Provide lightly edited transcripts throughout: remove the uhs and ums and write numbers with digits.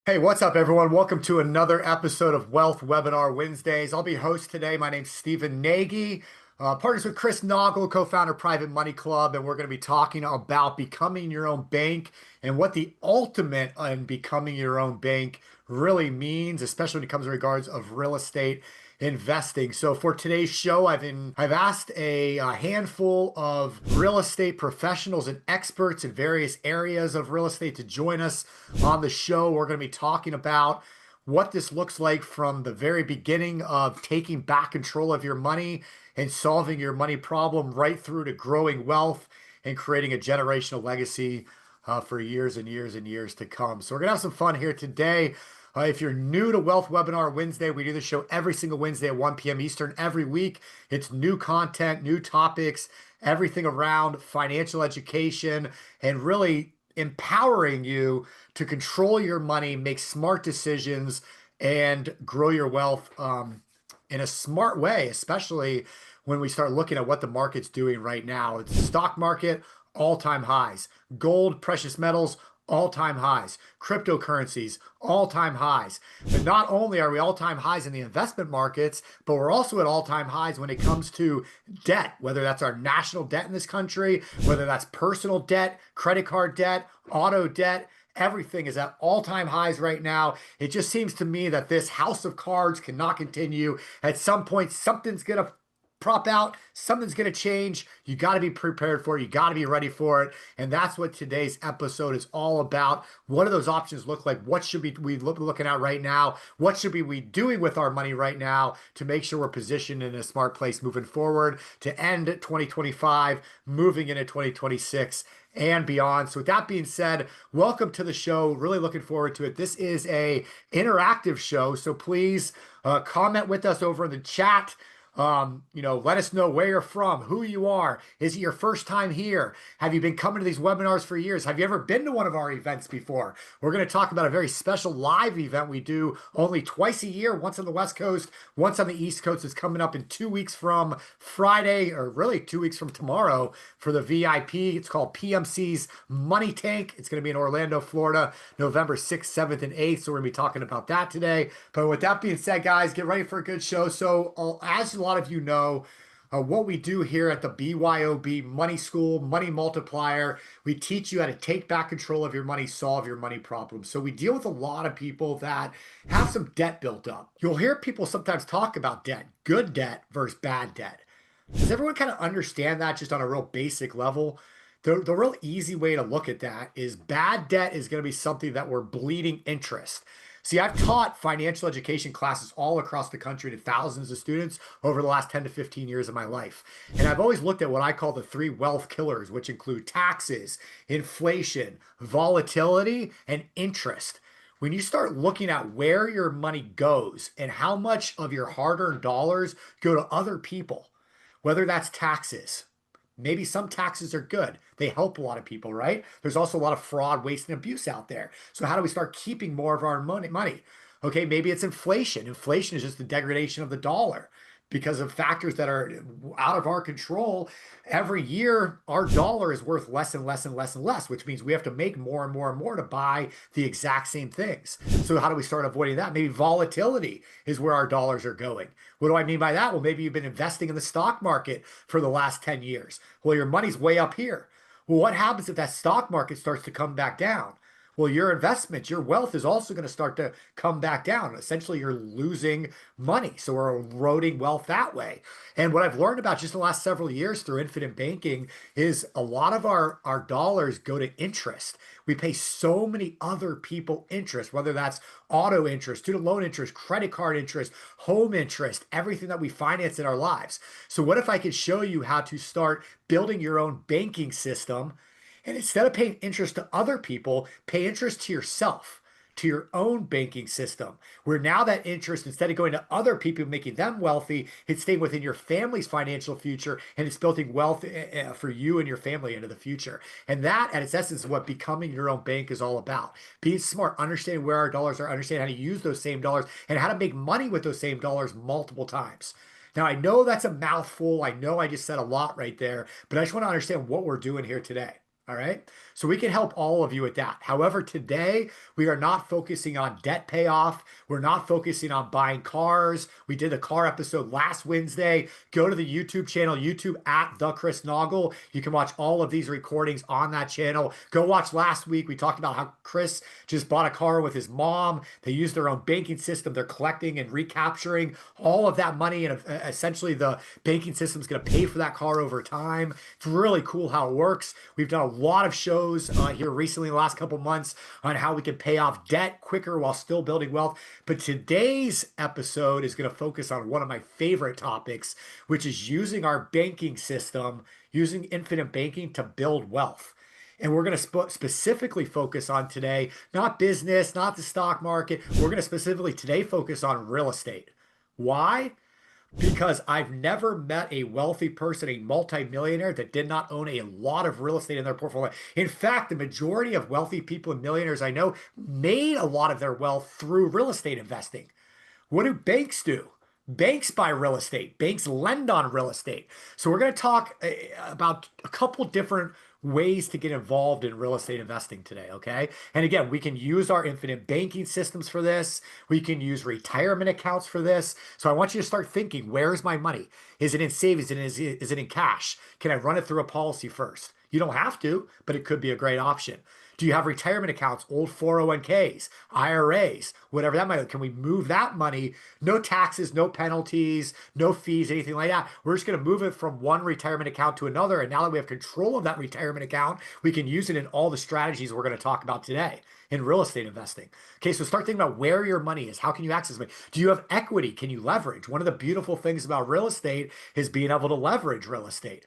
Hey, what's up, everyone? Welcome to another episode of Wealth Webinar Wednesdays. I'll be host today. My name's Stephen Nagy, partners with Chris Naugle, co-founder of Private Money Club, and we're going to be talking about becoming your own bank and what the ultimate in becoming your own bank really means, especially when it comes to regards of real estate investing. So for today's show, I've asked a handful of real estate professionals and experts in various areas of real estate to join us on the show. We're going to be talking about what this looks like from the very beginning of taking back control of your money and solving your money problem right through to growing wealth and creating a generational legacy for years and years and years to come. So we're going to have some fun here today. If you're new to Wealth Webinar Wednesday, we do the show every single Wednesday at 1 p.m. Eastern every week. It's new content, new topics, everything around financial education, and really empowering you to control your money, make smart decisions, and grow your wealth in a smart way, especially when we start looking at what the market's doing right now. It's the stock market, all-time highs. Gold, precious metals, all-time highs. Cryptocurrencies, all-time highs. But not only are we all-time highs in the investment markets, but we're also at all-time highs when it comes to debt, whether that's our national debt in this country, whether that's personal debt, credit card debt, auto debt. Everything is at all-time highs right now. It just seems to me that this house of cards cannot continue. At some point, something's going to prop out, something's going to change. You got to be prepared for it. You got to be ready for it. And that's what today's episode is all about. What do those options look like? What should we looking at right now? What should we be doing with our money right now to make sure we're positioned in a smart place moving forward to end 2025, moving into 2026 and beyond. So with that being said, welcome to the show. Really looking forward to it. This is a interactive show, so please comment with us over in the chat. Let us know where you're from, who you are. Is it your first time here? Have you been coming to these webinars for years? Have you ever been to one of our events before? We're going to talk about a very special live event we do only twice a year, once on the West Coast, once on the East Coast. It's coming up in 2 weeks from Friday, or really 2 weeks from tomorrow for the VIP. It's called PMC's Money Tank. It's going to be in Orlando, Florida, November 6th, 7th, and 8th. So we're going to be talking about that today. But with that being said, guys, get ready for a good show. So as a lot of you know, what we do here at the BYOB Money School, Money Multiplier, we teach you how to take back control of your money, solve your money problems. So we deal with a lot of people that have some debt built up. You'll hear people sometimes talk about debt, good debt versus bad debt. Does everyone kind of understand that just on a real basic level? The real easy way to look at that is bad debt is going to be something that we're bleeding interest. See, I've taught financial education classes all across the country to thousands of students over the last 10 to 15 years of my life. And I've always looked at what I call the three wealth killers, which include taxes, inflation, volatility, and interest. When you start looking at where your money goes and how much of your hard-earned dollars go to other people, whether that's taxes, maybe some taxes are good. They help a lot of people, right? There's also a lot of fraud, waste, and abuse out there. So how do we start keeping more of our money? Okay, maybe it's inflation. Inflation is just the degradation of the dollar because of factors that are out of our control. Every year, our dollar is worth less and less and less and less, which means we have to make more and more and more to buy the exact same things. So how do we start avoiding that? Maybe volatility is where our dollars are going. What do I mean by that? Well, maybe you've been investing in the stock market for the last 10 years. Well, your money's way up here. Well, what happens if that stock market starts to come back down? Well, your investment, your wealth is also going to start to come back down. Essentially, you're losing money. So we're eroding wealth that way. And what I've learned about just the last several years through infinite banking is a lot of our dollars go to interest. We pay so many other people interest, whether that's auto interest, student loan interest, credit card interest, home interest, everything that we finance in our lives. So what if I could show you how to start building your own banking system? And instead of paying interest to other people, pay interest to yourself, to your own banking system, where now that interest, instead of going to other people, making them wealthy, it's staying within your family's financial future, and it's building wealth for you and your family into the future. And that, at its essence, is what becoming your own bank is all about. Being smart, understanding where our dollars are, understanding how to use those same dollars, and how to make money with those same dollars multiple times. Now, I know that's a mouthful. I know I just said a lot right there, but I just want to understand what we're doing here today. All right. So we can help all of you with that. However, today we are not focusing on debt payoff. We're not focusing on buying cars. We did a car episode last Wednesday. Go to the YouTube channel, YouTube at the Chris Naugle. You can watch all of these recordings on that channel. Go watch last week. We talked about how Chris just bought a car with his mom. They use their own banking system. They're collecting and recapturing all of that money. And essentially the banking system is going to pay for that car over time. It's really cool how it works. We've done a lot of shows here recently, in the last couple months, on how we can pay off debt quicker while still building wealth. But today's episode is going to focus on one of my favorite topics, which is using our banking system, using infinite banking to build wealth. And we're going to specifically focus on today, not business, not the stock market. We're going to specifically today focus on real estate. Why? Because I've never met a wealthy person, a multimillionaire that did not own a lot of real estate in their portfolio. In fact, the majority of wealthy people and millionaires I know made a lot of their wealth through real estate investing. What do banks do? Banks buy real estate. Banks lend on real estate. So we're going to talk about a couple different ways to get involved in real estate investing today, okay? And again, we can use our infinite banking systems for this. We can use retirement accounts for this. So I want you to start thinking, where's my money? Is it in savings? Is it in cash? Can I run it through a policy first? You don't have to, but it could be a great option. Do you have retirement accounts, old 401ks, IRAs, whatever that might be? Can we move that money? No taxes, no penalties, no fees, anything like that. We're just going to move it from one retirement account to another. And now that we have control of that retirement account, we can use it in all the strategies we're going to talk about today in real estate investing. Okay, so start thinking about where your money is. How can you access money? Do you have equity? Can you leverage? One of the beautiful things about real estate is being able to leverage real estate.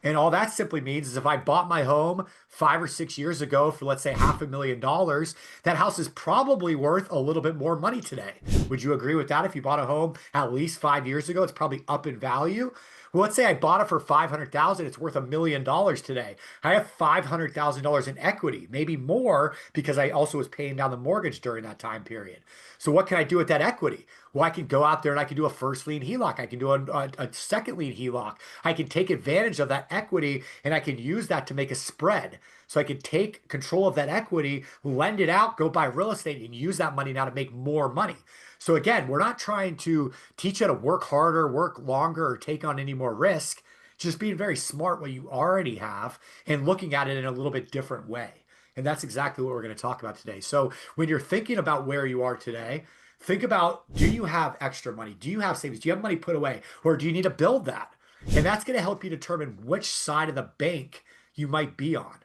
And all that simply means is if I bought my home 5 or 6 years ago for, let's say, $500,000, that house is probably worth a little bit more money today. Would you agree with that? If you bought a home at least 5 years ago, it's probably up in value. Well, let's say I bought it for 500,000, it's worth $1 million today. I have $500,000 in equity, maybe more because I also was paying down the mortgage during that time period. So what can I do with that equity? Well, I can go out there and I can do a first lien HELOC. I can do a second lien HELOC. I can take advantage of that equity and I can use that to make a spread. So I can take control of that equity, lend it out, go buy real estate, and use that money now to make more money. So again, we're not trying to teach you how to work harder, work longer, or take on any more risk. Just being very smart what you already have and looking at it in a little bit different way. And that's exactly what we're going to talk about today. So when you're thinking about where you are today, think about, do you have extra money? Do you have savings? Do you have money put away? Or do you need to build that? And that's going to help you determine which side of the bank you might be on.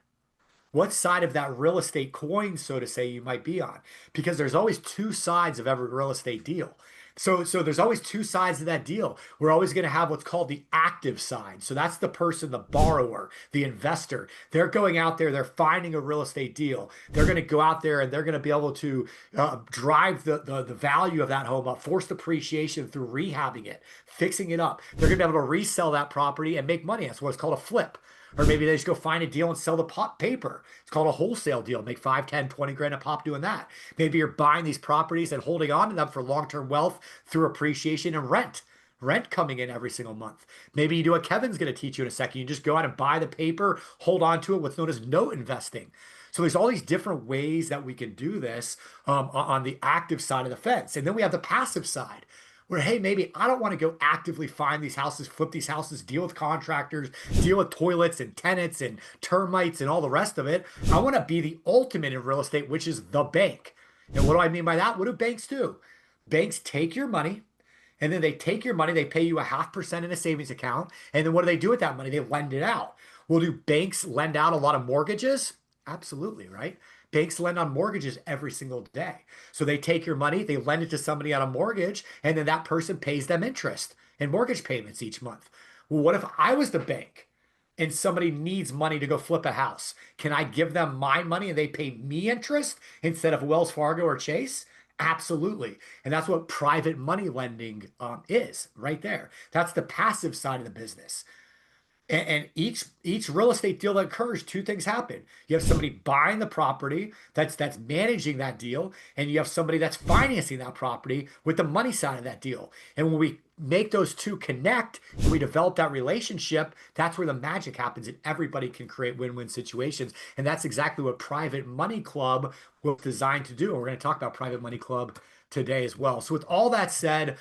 What side of that real estate coin, so to say, you might be on. Because there's always two sides of every real estate deal. So there's always two sides of that deal. We're always going to have what's called the active side. So that's the person, the borrower, the investor. They're going out there, they're finding a real estate deal. They're going to go out there and they're going to be able to drive the value of that home up, forced appreciation through rehabbing it, fixing it up. They're going to be able to resell that property and make money. That's what's called a flip. Or maybe they just go find a deal and sell the pop paper. It's called a wholesale deal. Make 5, 10, 20 grand a pop doing that. Maybe you're buying these properties and holding on to them for long-term wealth through appreciation and rent. Rent coming in every single month. Maybe you do what Kevin's going to teach you in a second. You just go out and buy the paper, hold on to it, what's known as note investing. So there's all these different ways that we can do this on the active side of the fence. And then we have the passive side where, hey, maybe I don't want to go actively find these houses, flip these houses, deal with contractors, deal with toilets and tenants and termites and all the rest of it. I want to be the ultimate in real estate, which is the bank. And what do I mean by that? What do banks do? Banks take your money and then they take your money, they pay you 0.5% in a savings account. And then what do they do with that money? They lend it out. Well, do banks lend out a lot of mortgages? Absolutely, right? Banks lend on mortgages every single day. So they take your money, they lend it to somebody on a mortgage, and then that person pays them interest and mortgage payments each month. Well, what if I was the bank and somebody needs money to go flip a house? Can I give them my money and they pay me interest instead of Wells Fargo or Chase? Absolutely. And that's what private money lending is right there. That's the passive side of the business. And each real estate deal that occurs, two things happen. You have somebody buying the property that's managing that deal, and you have somebody that's financing that property with the money side of that deal. And when we make those two connect and we develop that relationship, that's where the magic happens, and everybody can create win-win situations. And that's exactly what Private Money Club was designed to do. And we're going to talk about Private Money Club today as well. So with all that said,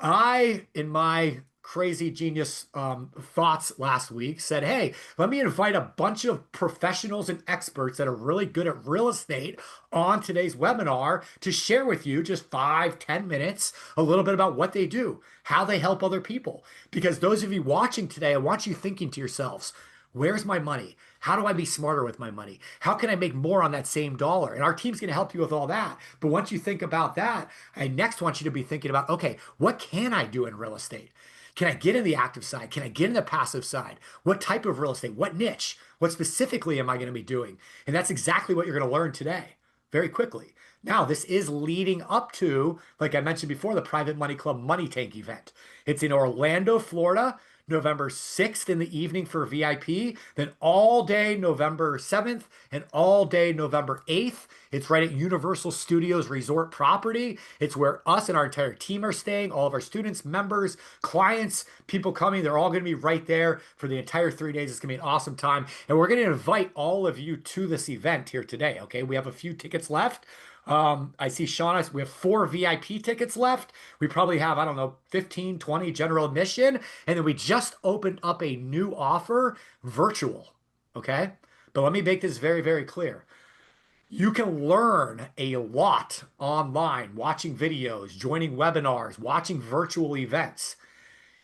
in my crazy genius thoughts last week, said, hey, let me invite a bunch of professionals and experts that are really good at real estate on today's webinar to share with you just 5, 10 minutes, a little bit about what they do, how they help other people. Because those of you watching today, I want you thinking to yourselves, where's my money? How do I be smarter with my money? How can I make more on that same dollar? And our team's going to help you with all that. But once you think about that, I next want you to be thinking about, okay, what can I do in real estate? Can I get in the active side? Can I get in the passive side? What type of real estate? What niche? What specifically am I going to be doing? And that's exactly what you're going to learn today very quickly. Now, this is leading up to, like I mentioned before, the Private Money Club Money Tank event. It's in Orlando, Florida. November 6th in the evening for VIP, then all day November 7th and all day November 8th. It's right at Universal Studios Resort property. It's where us and our entire team are staying, all of our students, members, clients, people coming. They're all going to be right there for the entire 3 days. It's going to be an awesome time. And we're going to invite all of you to this event here today. Okay, we have a few tickets left. I see Shauna, we have 4 VIP tickets left. We probably have, I don't know, 15, 20 general admission. And then we just opened up a new offer, virtual. Okay. But let me make this very, very clear. You can learn a lot online, watching videos, joining webinars, watching virtual events.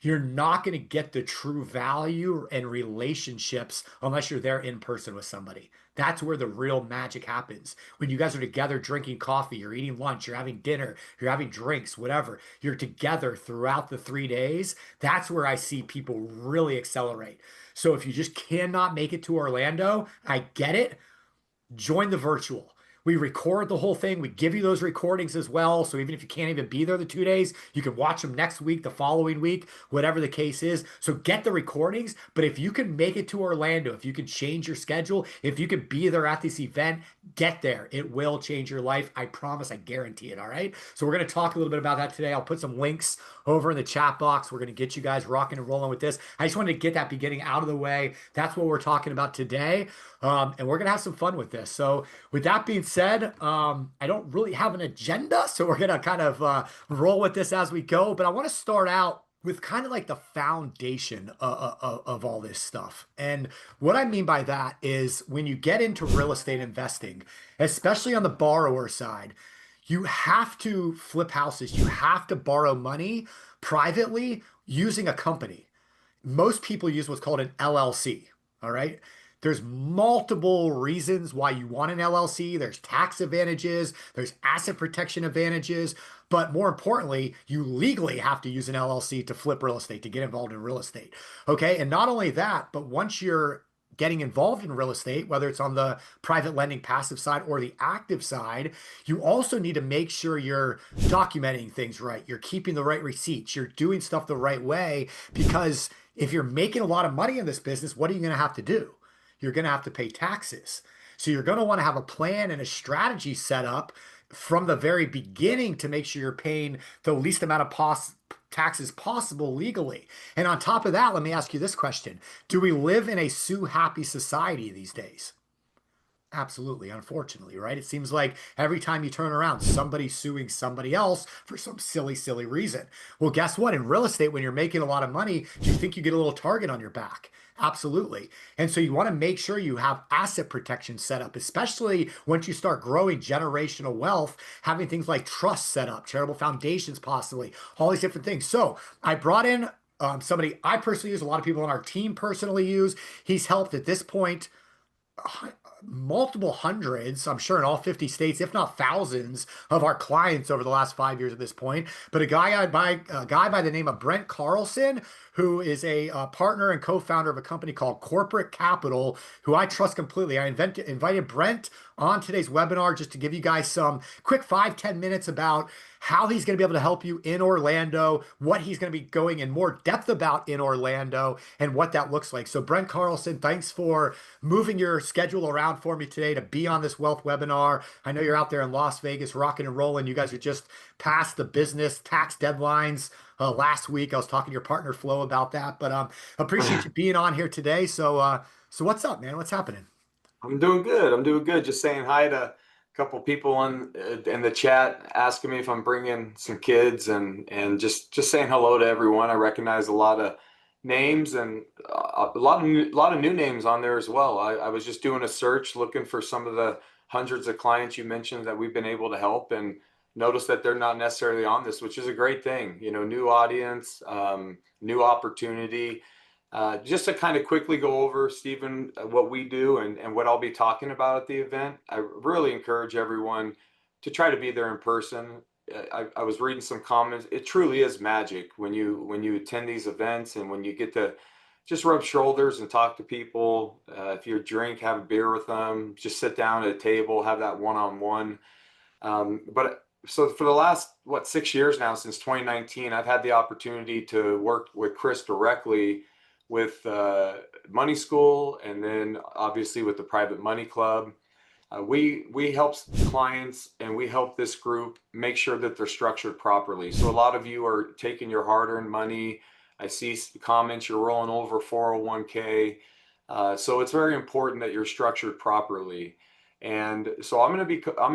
You're not going to get the true value and relationships unless you're there in person with somebody. That's where the real magic happens. When you guys are together drinking coffee, you're eating lunch, you're having dinner, you're having drinks, whatever, you're together throughout the 3 days. That's where I see people really accelerate. So if you just cannot make it to Orlando, I get it. Join the virtual. We record the whole thing. We give you those recordings as well. So even if you can't even be there the 2 days, you can watch them next week, the following week, whatever the case is. So get the recordings. But if you can make it to Orlando, if you can change your schedule, if you can be there at this event, get there. It will change your life. I promise. I guarantee it. All right. So we're going to talk a little bit about that today. I'll put some links over in the chat box. We're going to get you guys rocking and rolling with this. I just wanted to get that beginning out of the way. That's what we're talking about today. And we're going to have some fun with this. So with that being said, I don't really have an agenda, so we're going to kind of roll with this as we go. But I want to start out with kind of like the foundation of all this stuff. And what I mean by that is when you get into real estate investing, especially on the borrower side, you have to flip houses. You have to borrow money privately using a company. Most people use what's called an LLC. All right. There's multiple reasons why you want an LLC. There's tax advantages, there's asset protection advantages, but more importantly, you legally have to use an LLC to flip real estate, to get involved in real estate. Okay. And not only that, but once you're getting involved in real estate, whether it's on the private lending passive side or the active side, you also need to make sure you're documenting things right. You're keeping the right receipts. You're doing stuff the right way, because if you're making a lot of money in this business, what are you going to have to do? You're going to have to pay taxes. So you're going to want to have a plan and a strategy set up from the very beginning to make sure you're paying the least amount of taxes possible legally. And on top of that, let me ask you this question. Do we live in a sue-happy society these days? Absolutely, unfortunately, right? It seems like every time you turn around, somebody's suing somebody else for some silly, silly reason. Well, guess what? In real estate, when you're making a lot of money, do you think you get a little target on your back? Absolutely. And so you want to make sure you have asset protection set up, especially once you start growing generational wealth, having things like trusts set up, charitable foundations, possibly, all these different things. So I brought in somebody I personally use, a lot of people on our team personally use. He's helped at this point multiple hundreds, I'm sure in all 50 states, if not thousands of our clients over the last 5 years at this point. But a guy by the name of Brent Carlson, who is a partner and co-founder of a company called Corporate Capital, who I trust completely. I invited Brent on today's webinar just to give you guys some quick 5, 10 minutes about how he's going to be able to help you in Orlando, what he's going to be going in more depth about in Orlando, and what that looks like. So, Brent Carlson, thanks for moving your schedule around for me today to be on this wealth webinar. I know you're out there in Las Vegas rocking and rolling. You guys are just past the business tax deadlines. Last week, I was talking to your partner Flo about that, but appreciate you being on here today. So what's up, man? What's happening? I'm doing good. I'm doing good. Just saying hi to a couple people in the chat, asking me if I'm bringing some kids, and just saying hello to everyone. I recognize a lot of names and a lot of new names on there as well. I was just doing a search looking for some of the hundreds of clients you mentioned that we've been able to help, and notice that they're not necessarily on this, which is a great thing. You know, new audience, new opportunity. Just to kind of quickly go over, Stephen, what we do and what I'll be talking about at the event, I really encourage everyone to try to be there in person. I was reading some comments. It truly is magic when you attend these events and when you get to just rub shoulders and talk to people. If you drink, have a beer with them, just sit down at a table, have that one-on-one. But so for the last, 6 years now, since 2019, I've had the opportunity to work with Chris directly with Money School, and then obviously with the Private Money Club. We help clients and we help this group make sure that they're structured properly. So a lot of you are taking your hard-earned money. I see comments you're rolling over 401k. So it's very important that you're structured properly. And so I'm going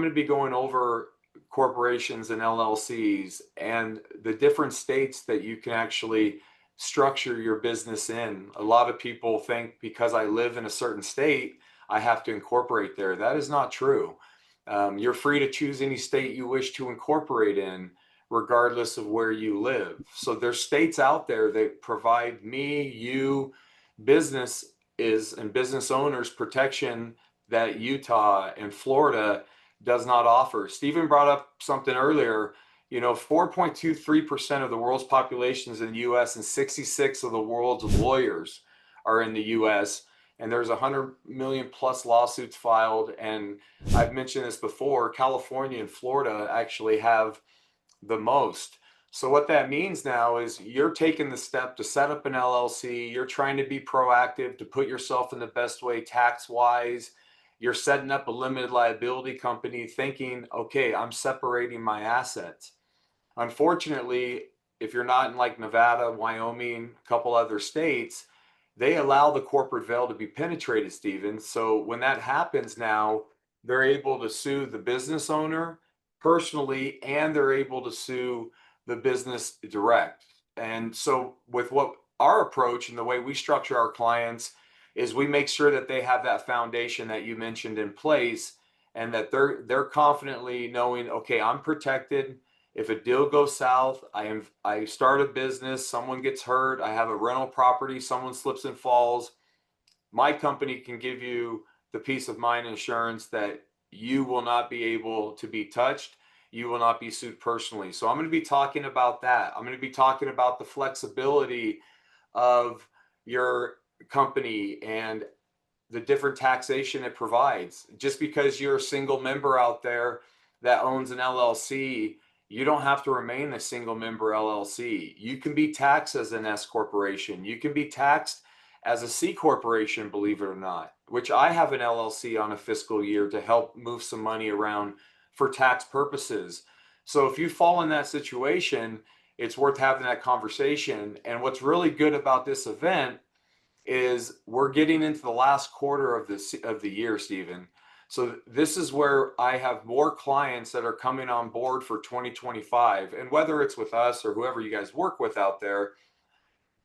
to be going over corporations and LLCs and the different states that you can actually structure your business in. A lot of people think because I live in a certain state, I have to incorporate there. That is not true. You're free to choose any state you wish to incorporate in, regardless of where you live. So there's states out there that provide me, you, business is and business owners protection that Utah and Florida does not offer. Stephen brought up something earlier. You know, 4.23% of the world's population is in the US, and 66 of the world's lawyers are in the US. And there's 100 million plus lawsuits filed. And I've mentioned this before, California and Florida actually have the most. So what that means now is you're taking the step to set up an LLC. You're trying to be proactive to put yourself in the best way tax wise. You're setting up a limited liability company thinking, okay, I'm separating my assets. Unfortunately, if you're not in like Nevada, Wyoming, a couple other states, they allow the corporate veil to be penetrated, Stephen. So when that happens now, they're able to sue the business owner personally, and they're able to sue the business direct. And so with what our approach and the way we structure our clients is we make sure that they have that foundation that you mentioned in place, and that they're confidently knowing, okay, I'm protected. If a deal goes south, I start a business, someone gets hurt, I have a rental property, someone slips and falls, my company can give you the peace of mind insurance that you will not be able to be touched. You will not be sued personally. So I'm going to be talking about that. I'm going to be talking about the flexibility of your company and the different taxation it provides. Just because you're a single member out there that owns an LLC, you don't have to remain a single member LLC. You can be taxed as an S corporation. You can be taxed as a C corporation, believe it or not, which I have an LLC on a fiscal year to help move some money around for tax purposes. So if you fall in that situation, it's worth having that conversation. And what's really good about this event is we're getting into the last quarter of the year, Stephen. So this is where I have more clients that are coming on board for 2025. And whether it's with us or whoever you guys work with out there,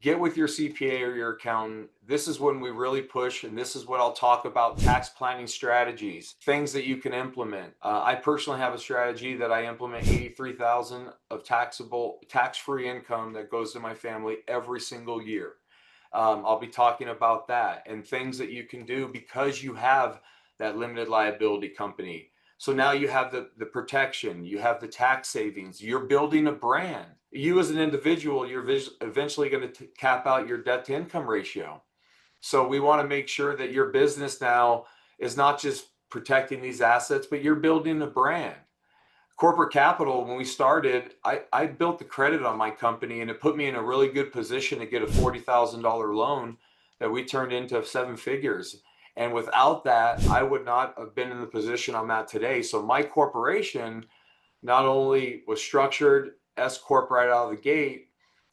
get with your CPA or your accountant. This is when we really push, and this is what I'll talk about: tax planning strategies, things that you can implement. I personally have a strategy that I implement: 83,000 of tax-free income that goes to my family every single year. I'll be talking about that and things that you can do because you have that limited liability company. So now you have the protection, you have the tax savings, you're building a brand. You as an individual, you're eventually going to cap out your debt to income ratio. So we want to make sure that your business now is not just protecting these assets, but you're building a brand. corporate capital, when we started, I built the credit on my company and it put me in a really good position to get a $40,000 loan that we turned into seven figures. And without that, I would not have been in the position I'm at today. So my corporation not only was structured S corp right out of the gate,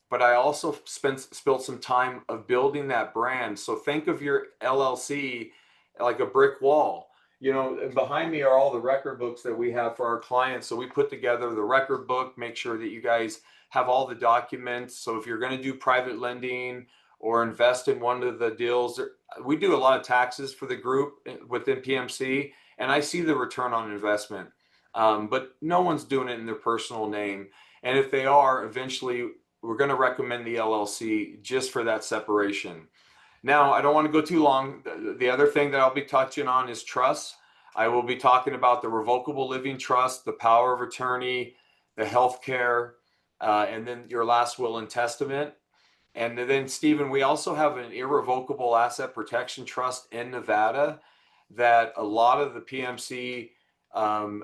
but I also spent some time of building that brand. So think of your LLC like a brick wall. You know, and behind me are all the record books that we have for our clients. So we put together the record book, make sure that you guys have all the documents. So if you're going to do private lending or invest in one of the deals, we do a lot of taxes for the group within PMC, and I see the return on investment. But no one's doing it in their personal name. And if they are, eventually we're going to recommend the LLC just for that separation. Now, I don't want to go too long. The other thing that I'll be touching on is trust. I will be talking about the revocable living trust, the power of attorney, the healthcare, and then your last will and testament. And then, Stephen, we also have an irrevocable asset protection trust in Nevada that a lot of the PMC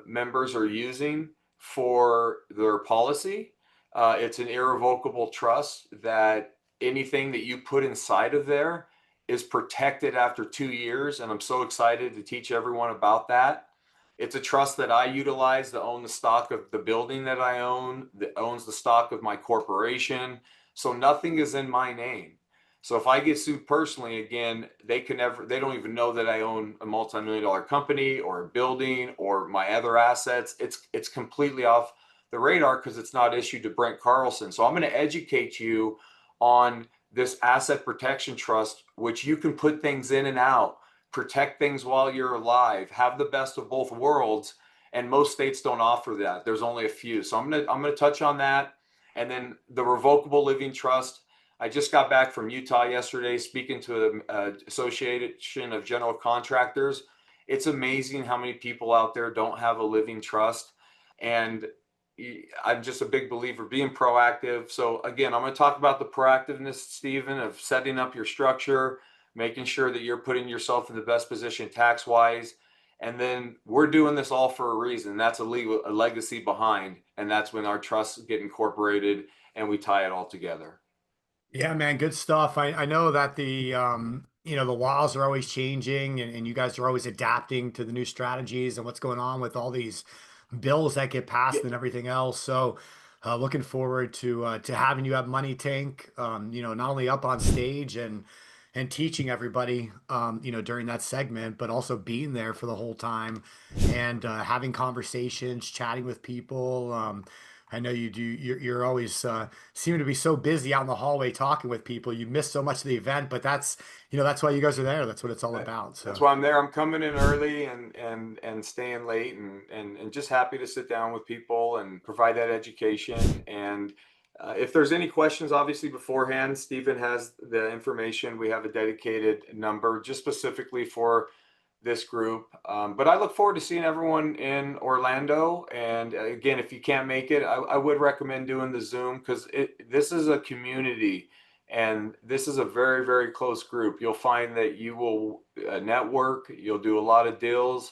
members are using for their policy. It's an irrevocable trust that anything that you put inside of there is protected after 2 years. And I'm so excited to teach everyone about that. It's a trust that I utilize to own the stock of the building that I own, that owns the stock of my corporation. So nothing is in my name. So if I get sued personally, again, they don't even know that I own a multi-million-dollar company or a building or my other assets. It's completely off the radar because it's not issued to Brent Carlson. So I'm going to educate you on this asset protection trust, which you can put things in and out, protect things while you're alive, have the best of both worlds. And most states don't offer that. There's only a few. So I'm gonna touch on that. And then the revocable living trust. I just got back from Utah yesterday speaking to the Association of General Contractors. It's amazing how many people out there don't have a living trust. And I'm just a big believer being proactive. So again, I'm going to talk about the proactiveness, Stephen, of setting up your structure, making sure that you're putting yourself in the best position tax wise. And then we're doing this all for a reason. That's a legacy behind. And that's when our trusts get incorporated and we tie it all together. Yeah, man, good stuff. I know that the laws are always changing and you guys are always adapting to the new strategies and what's going on with all these bills that get Yeah. passed and everything else. So, looking forward to having you have Money Tank, not only up on stage and teaching everybody, during that segment, but also being there for the whole time and having conversations, chatting with people. I know you do. You're always seem to be so busy out in the hallway talking with people. You miss so much of the event, but that's why you guys are there. That's what it's all about. That's So why I'm there. I'm coming in early and staying late and just happy to sit down with people and provide that education. And if there's any questions, obviously beforehand, Stephen has the information. We have a dedicated number just specifically for this group. But I look forward to seeing everyone in Orlando. And again, if you can't make it, I would recommend doing the Zoom because this is a community and this is a very, very close group. You'll find that you will network, you'll do a lot of deals.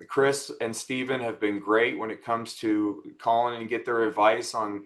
Chris and Steven have been great when it comes to calling and get their advice on,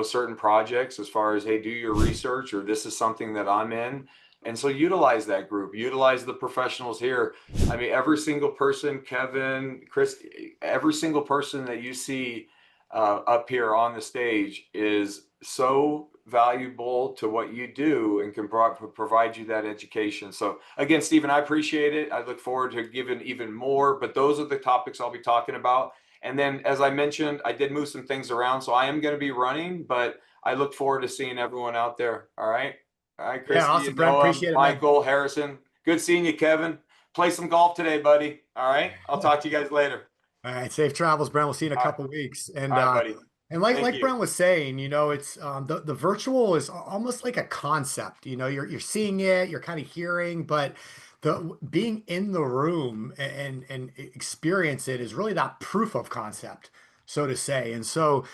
certain projects as far as, hey, do your research or this is something that I'm in. And so utilize that group, utilize the professionals here. I mean, every single person, Kevin, Chris, every single person that you see up here on the stage is so valuable to what you do and can provide you that education. So again, Stephen, I appreciate it. I look forward to giving even more, but those are the topics I'll be talking about. And then, as I mentioned, I did move some things around, so I am going to be running, but I look forward to seeing everyone out there. All right. All right, yeah, Christy awesome, and Brent. Noah, Appreciate it, man. Michael, Harrison. Good seeing you, Kevin. Play some golf today, buddy. All right. I'll talk to you guys later. All right, safe travels, Brent. We'll see you in a All right. couple weeks. All right, buddy. And like Thank like you. Brent was saying, it's the virtual is almost like a concept. You're seeing it, you're kind of hearing, but the being in the room and experience it is really that proof of concept, so to say. And so,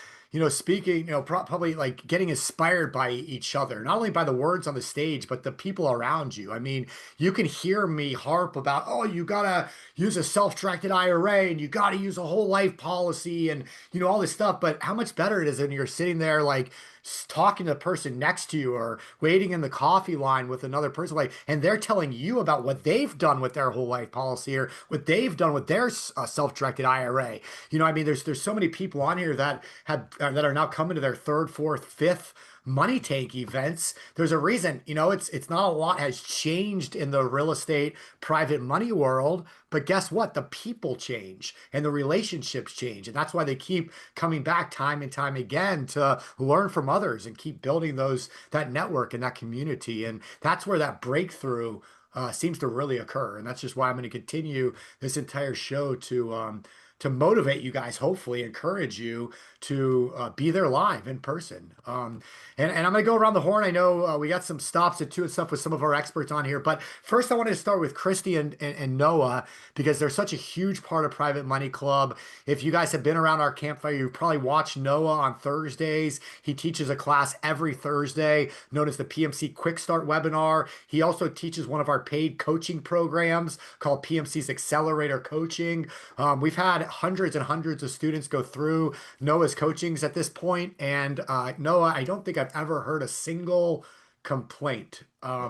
speaking, probably like getting inspired by each other, not only by the words on the stage, but the people around you. I mean, you can hear me harp about, oh, you gotta use a self-directed IRA and you gotta use a whole life policy and, all this stuff. But how much better it is when you're sitting there like talking to the person next to you or waiting in the coffee line with another person, like, and they're telling you about what they've done with their whole life policy or what they've done with their self-directed IRA. I mean, there's so many people on here that that are now coming to their third, fourth, fifth money tank events. There's a reason, it's not a lot has changed in the real estate private money world, but guess what? The people change and the relationships change. And that's why they keep coming back time and time again to learn from others and keep building that network and that community. And that's where that breakthrough seems to really occur. And that's just why I'm going to continue this entire show to motivate you guys, hopefully encourage you to be there live in person. And I'm going to go around the horn. I know we got some stops at two and stuff with some of our experts on here, but first I wanted to start with Christy and Noah because they're such a huge part of Private Money Club. If you guys have been around our campfire, you've probably watched Noah on Thursdays. He teaches a class every Thursday known as the PMC Quick Start webinar. He also teaches one of our paid coaching programs called PMC's Accelerator Coaching. We've had hundreds and hundreds of students go through Noah's coachings at this point, and Noah, I don't think I've ever heard a single complaint,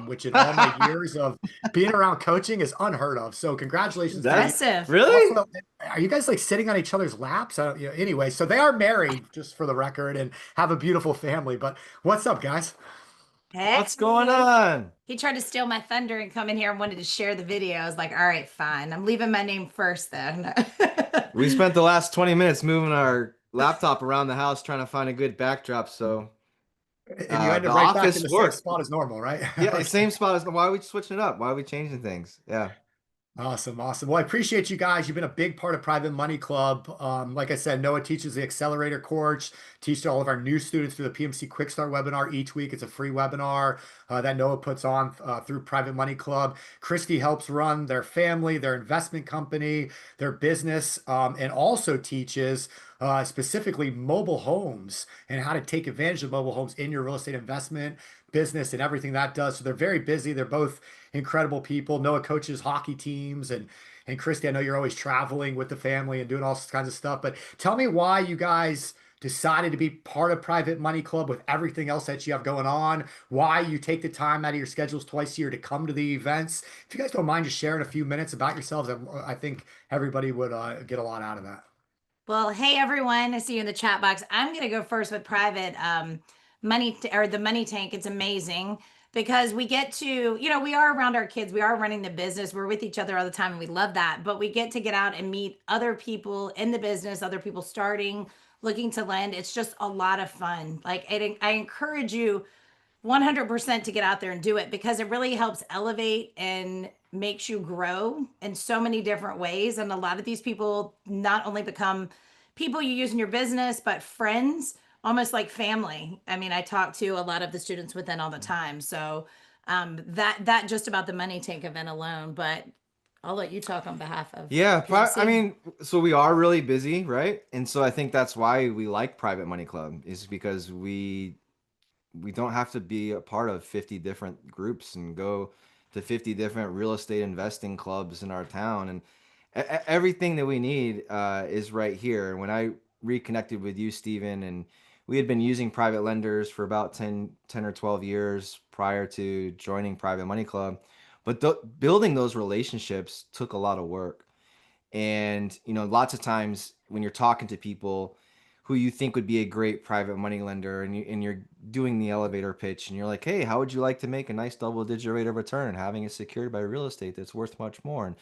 which in all my years of being around coaching is unheard of. So congratulations. That's Really? Also, are you guys like sitting on each other's laps? Anyway, so they are married, just for the record, and have a beautiful family. But what's up, guys? What's going on? He tried to steal my thunder and come in here and wanted to share the video. I was like, all right, fine. I'm leaving my name first then. We spent the last 20 minutes moving our laptop around the house trying to find a good backdrop. So And you ended the right back office in the same worked. spot as normal, right? Yeah, Okay. same spot as why are we switching it up? Why are we changing things? Yeah. Awesome, awesome. Well, I appreciate you guys. You've been a big part of Private Money Club. Like I said, Noah teaches the Accelerator course, teaches all of our new students through the PMC Quick Start webinar each week. It's a free webinar that Noah puts on through Private Money Club. Christy helps run their family, their investment company, their business, and also teaches specifically mobile homes and how to take advantage of mobile homes in your real estate investment business and everything that does. So they're very busy. They're both incredible people. Noah coaches hockey teams and Christy, I know you're always traveling with the family and doing all kinds of stuff, but tell me why you guys decided to be part of Private Money Club with everything else that you have going on, why you take the time out of your schedules twice a year to come to the events. If you guys don't mind just sharing a few minutes about yourselves, I think everybody would get a lot out of that. Well, hey everyone, I see you in the chat box. I'm going to go first with private money or the money tank. It's amazing because we get to, we are around our kids. We are running the business. We're with each other all the time and we love that. But we get to get out and meet other people in the business, other people starting, looking to lend. It's just a lot of fun. Like I encourage you 100% to get out there and do it because it really helps elevate and makes you grow in so many different ways. And a lot of these people not only become people you use in your business, but friends, almost like family. I mean, I talk to a lot of the students within all the time. So that just about the money tank event alone, but I'll let you talk on behalf of Yeah, PMC. I mean, so we are really busy, right? And so I think that's why we like Private Money Club is because we don't have to be a part of 50 different groups and go to 50 different real estate investing clubs in our town. And everything that we need is right here. When I reconnected with you, Stephen, and we had been using private lenders for about 10 or 12 years prior to joining Private Money Club. But building those relationships took a lot of work. And, lots of times when you're talking to people who you think would be a great private money lender and you're doing the elevator pitch and you're like, hey, how would you like to make a nice double-digit rate of return having it secured by real estate that's worth much more? And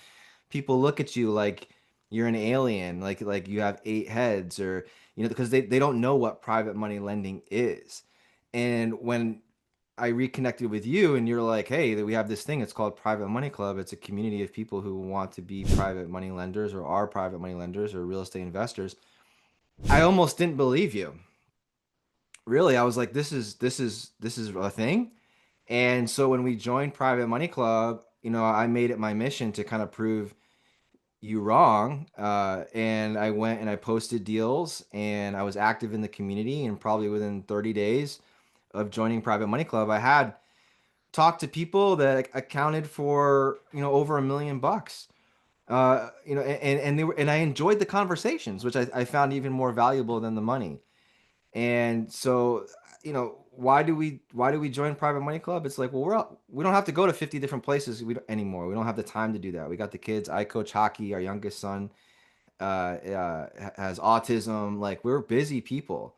people look at you like you're an alien, like you have 8 heads or, because they don't know what private money lending is. And when I reconnected with you and you're like, hey, we have this thing, it's called Private Money Club. It's a community of people who want to be private money lenders or are private money lenders or real estate investors. I almost didn't believe you. Really, I was like, this is a thing. And so when we joined Private Money Club, I made it my mission to kind of prove you wrong. And I went and I posted deals, and I was active in the community, and probably within 30 days of joining Private Money Club, I had talked to people that accounted for, over $1 million. And they were, and I enjoyed the conversations, which I found even more valuable than the money. And so, why do we join Private Money Club? It's like, well, we don't have to go to 50 different places anymore. We don't have the time to do that. We got the kids. I coach hockey. Our youngest son has autism. Like, we're busy people.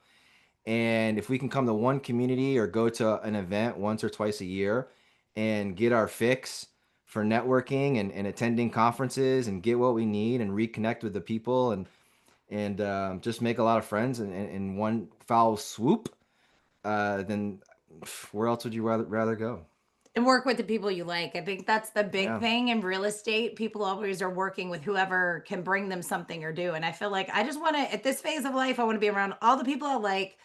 And if we can come to one community or go to an event once or twice a year and get our fix for networking and attending conferences and get what we need and reconnect with the people and just make a lot of friends in one foul swoop, then where else would you rather go? And work with the people you like. I think that's the big Yeah. thing in real estate. People always are working with whoever can bring them something or do. And I feel like I just want to, at this phase of life, I want to be around all the people I like,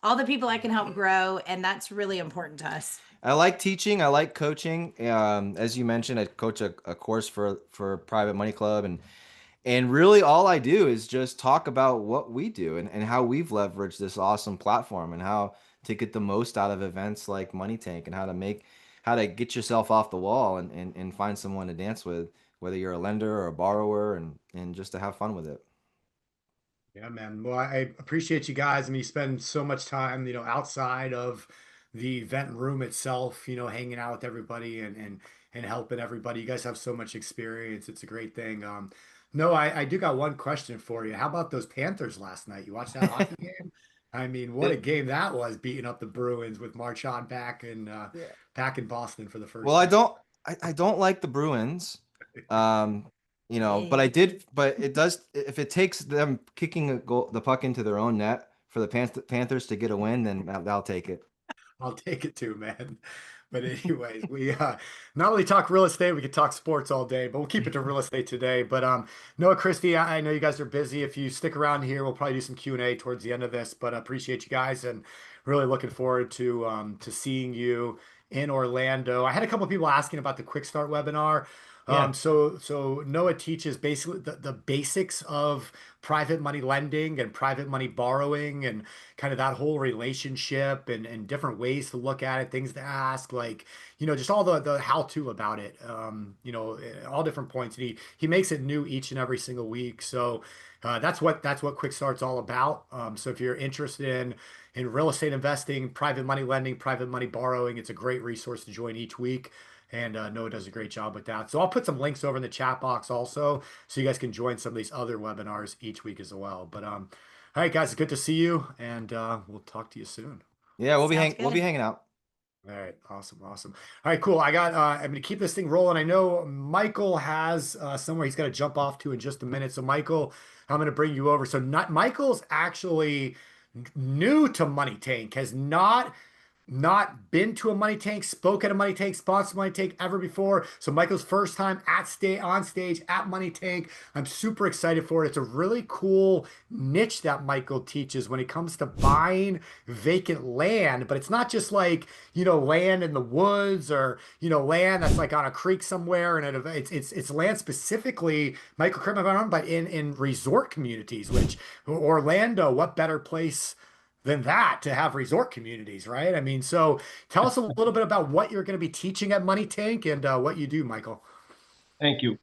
all the people I can help grow. And that's really important to us. I like teaching. I like coaching. As you mentioned, I coach a course for Private Money Club, and really all I do is just talk about what we do and how we've leveraged this awesome platform and how to get the most out of events like Money Tank and how to get yourself off the wall and find someone to dance with, whether you're a lender or a borrower, and just to have fun with it. Yeah, man. Well, I appreciate you guys. I mean, you spend so much time, outside of the event room itself, hanging out with everybody and helping everybody. You guys have so much experience. It's a great thing. No, I do got one question for you. How about those Panthers last night? You watched that hockey game? I mean, what a It- game that was, beating up the Bruins with Marchand yeah. back in Boston for the Well, first I time. don't I don't like the Bruins. Um, but but it does, if it takes them kicking the puck into their own net for the Panthers to get a win, then I'll take it. I'll take it too, man. But anyways, we not only talk real estate, we could talk sports all day, but we'll keep it to real estate today. But Noah, Christy, I know you guys are busy. If you stick around here, we'll probably do some Q&A towards the end of this, but I appreciate you guys and really looking forward to seeing you in Orlando. I had a couple of people asking about the Quick Start webinar. Yeah. So Noah teaches basically the basics of private money lending and private money borrowing and kind of that whole relationship and different ways to look at it, things to ask, like, just all the how-to about it, all different points. And he makes it new each and every single week. So that's what Quick Start's all about. So if you're interested in real estate investing, private money lending, private money borrowing, it's a great resource to join each week. And Noah does a great job with that. So I'll put some links over in the chat box also, so you guys can join some of these other webinars each week as well. But all right, guys, it's good to see you, and we'll talk to you soon. Yeah, we'll Sounds be good. hanging out. All right, awesome. All right, cool. I'm gonna keep this thing rolling. I know Michael has somewhere he's got to jump off to in just a minute. So Michael, I'm gonna bring you over. So not Michael's actually new to Money Tank, has not been to a Money Tank, spoke at a Money Tank, sponsored Money Tank ever before. So Michael's first time on stage at Money Tank. I'm super excited for it. It's a really cool niche that Michael teaches when it comes to buying vacant land, but it's not just like, land in the woods or, land that's like on a creek somewhere. And it's land specifically, Michael, correct me if I'm wrong, but in resort communities, which Orlando, what better place than that to have resort communities, right? I mean, so tell us a little bit about what you're going to be teaching at Money Tank and what you do, Michael. Thank you,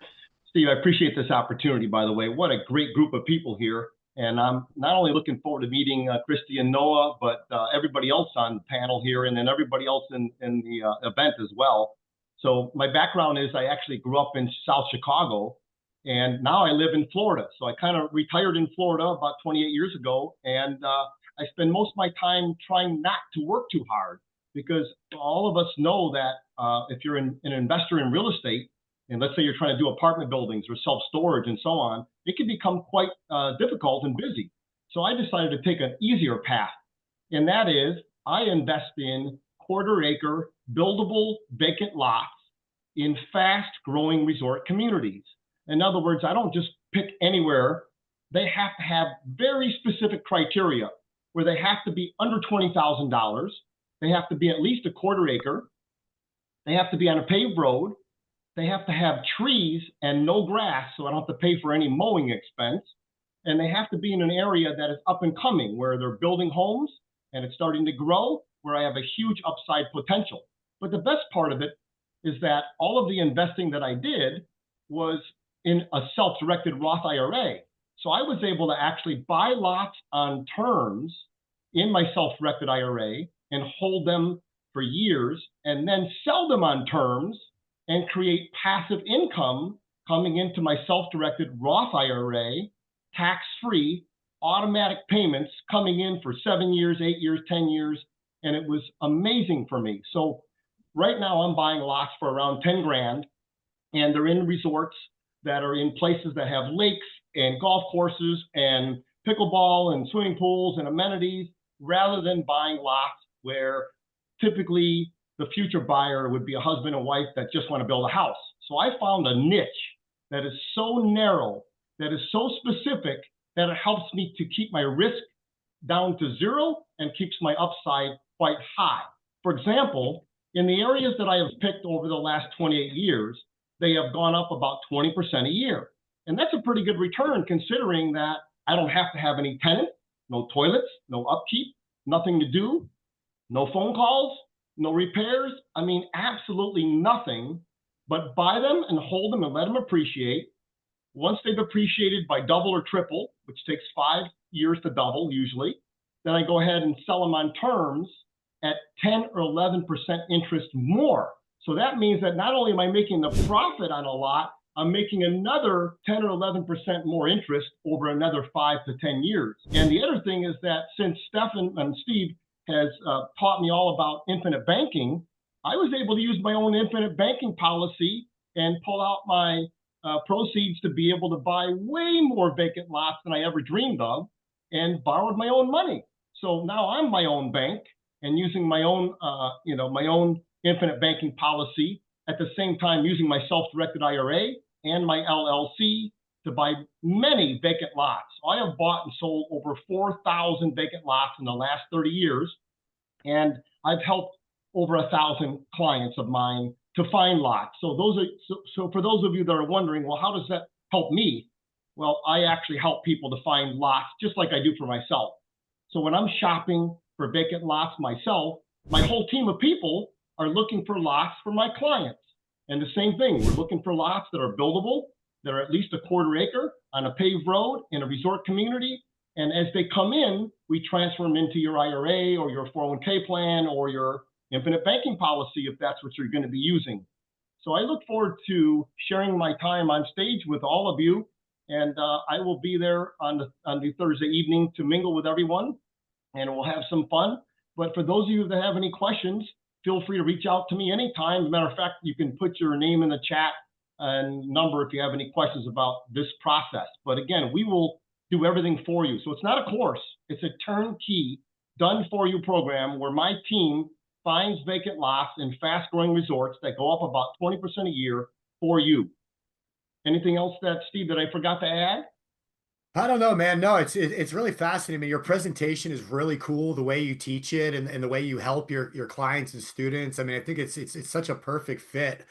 Steve. I appreciate this opportunity, by the way. What a great group of people here. And I'm not only looking forward to meeting Christy and Noah, but everybody else on the panel here and then everybody else in the event as well. So my background is I actually grew up in South Chicago, and now I live in Florida. So I kind of retired in Florida about 28 years ago, and I spend most of my time trying not to work too hard, because all of us know that if you're an investor in real estate, and let's say you're trying to do apartment buildings or self-storage and so on, it can become quite difficult and busy. So I decided to take an easier path, and that is I invest in quarter-acre buildable vacant lots in fast-growing resort communities. In other words, I don't just pick anywhere. They have to have very specific criteria where they have to be under $20,000. They have to be at least a quarter acre. They have to be on a paved road. They have to have trees and no grass, so I don't have to pay for any mowing expense. And they have to be in an area that is up and coming, where they're building homes and it's starting to grow, where I have a huge upside potential. But the best part of it is that all of the investing that I did was in a self-directed Roth IRA. So I was able to actually buy lots on terms in my self-directed IRA and hold them for years, and then sell them on terms and create passive income coming into my self-directed Roth IRA, tax-free, automatic payments coming in for 7 years, 8 years, 10 years. And it was amazing for me. So right now I'm buying lots for around 10 grand, and they're in resorts that are in places that have lakes and golf courses and pickleball and swimming pools and amenities, rather than buying lots where typically the future buyer would be a husband and wife that just want to build a house. So I found a niche that is so narrow, that is so specific, that it helps me to keep my risk down to zero and keeps my upside quite high. For example, in the areas that I have picked over the last 28 years, they have gone up about 20% a year. And that's a pretty good return, considering that I don't have to have any tenant, no toilets, no upkeep, nothing to do, no phone calls, no repairs. I mean, absolutely nothing, but buy them and hold them and let them appreciate. Once they've appreciated by double or triple, which takes 5 years to double usually, then I go ahead and sell them on terms at 10 or 11% interest more. So that means that not only am I making the profit on a lot, I'm making another 10 or 11% more interest over another 5 to 10 years. And the other thing is that since Stefan and Steve has taught me all about infinite banking, I was able to use my own infinite banking policy and pull out my proceeds to be able to buy way more vacant lots than I ever dreamed of, and borrowed my own money. So now I'm my own bank and using my own, my own infinite banking policy, at the same time using my self-directed IRA and my LLC to buy many vacant lots. So I have bought and sold over 4,000 vacant lots in the last 30 years, and I've helped over 1,000 clients of mine to find lots. So for those of you that are wondering, well, how does that help me? Well, I actually help people to find lots just like I do for myself. So when I'm shopping for vacant lots myself, my whole team of people are looking for lots for my clients. And the same thing, we're looking for lots that are buildable, that are at least a quarter acre on a paved road in a resort community. And as they come in, we transfer them into your IRA or your 401k plan or your infinite banking policy, if that's what you're going to be using. So I look forward to sharing my time on stage with all of you. And I will be there on the Thursday evening to mingle with everyone, and we'll have some fun. But for those of you that have any questions, feel free to reach out to me anytime. As a matter of fact, you can put your name in the chat and number if you have any questions about this process. But again, we will do everything for you. So it's not a course, it's a turnkey, done for you program where my team finds vacant lots in fast growing resorts that go up about 20% a year for you. Anything else that, Steve, that I forgot to add? I don't know, man. No, it's really fascinating. I mean, your presentation is really cool, the way you teach it and the way you help your clients and students. I mean, I think it's such a perfect fit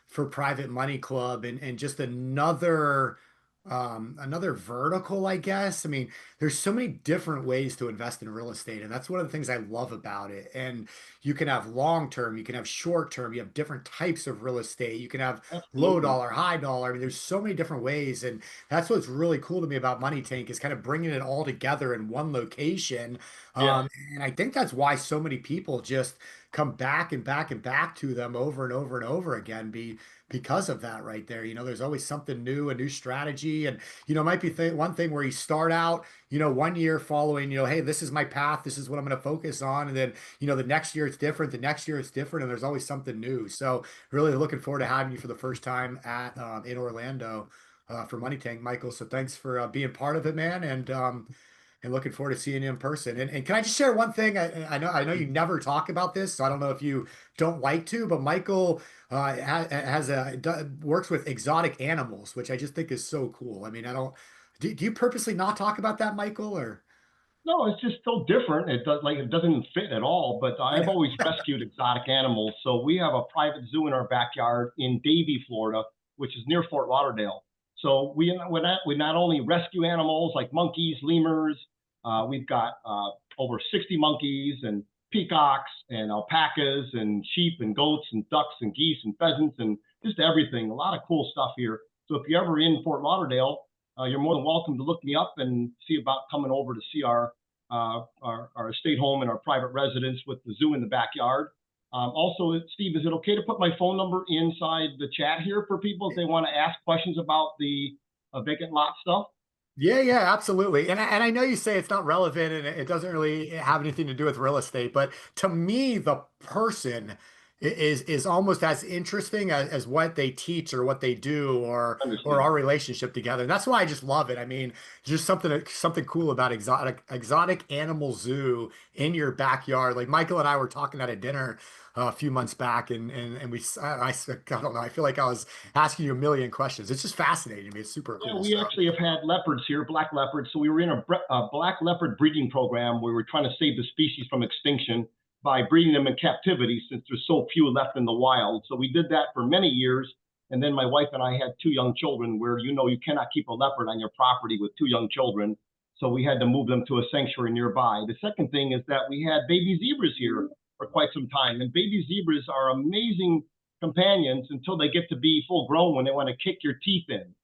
for Private Money Club and just another vertical, I guess. I mean, there's so many different ways to invest in real estate, and that's one of the things I love about it. And you can have long term, you can have short term, you have different types of real estate, you can have low Absolutely. dollar, high dollar. I mean, there's so many different ways, and that's what's really cool to me about Money Tank is kind of bringing it all together in one location. Yeah. And I think that's why so many people just come back and back and back to them over and over and over again. Because of that right there. There's always something new, a new strategy. And, it might be one thing where you start out, one year following, hey, this is my path. This is what I'm going to focus on. And then, the next year it's different. The next year it's different. And there's always something new. So really looking forward to having you for the first time in Orlando for Money Tank, Michael. So thanks for being part of it, man. And looking forward to seeing you in person. And can I just share one thing? I know you never talk about this, so I don't know if you don't like to, but Michael works with exotic animals, which I just think is so cool. I mean, I don't. Do you purposely not talk about that, Michael, or? No, it's just so different. It doesn't fit at all. But I I've know. always rescued exotic animals. So we have a private zoo in our backyard in Davie, Florida, which is near Fort Lauderdale. So we not only rescue animals like monkeys, lemurs. We've got over 60 monkeys and peacocks and alpacas and sheep and goats and ducks and geese and pheasants and just everything. A lot of cool stuff here. So if you're ever in Fort Lauderdale, you're more than welcome to look me up and see about coming over to see our estate home and our private residence with the zoo in the backyard. Also, Steve, is it okay to put my phone number inside the chat here for people if they want to ask questions about the vacant lot stuff? Yeah, absolutely. And I know you say it's not relevant and it doesn't really have anything to do with real estate, but to me, the person is almost as interesting as what they teach or what they do or Understand. our relationship together. And that's why I just love it. I mean, just something cool about exotic animal zoo in your backyard. Like Michael and I were talking at a dinner a few months back, and I don't know. I feel like I was asking you a million questions. It's just fascinating to me. It's super Yeah, cool we stuff. actually have had leopards here, black leopards. So we were in a black leopard breeding program where we were trying to save the species from extinction by breeding them in captivity since there's so few left in the wild. So we did that for many years. And then my wife and I had two young children where, you cannot keep a leopard on your property with two young children. So we had to move them to a sanctuary nearby. The second thing is that we had baby zebras here for quite some time. And baby zebras are amazing companions until they get to be full grown when they want to kick your teeth in.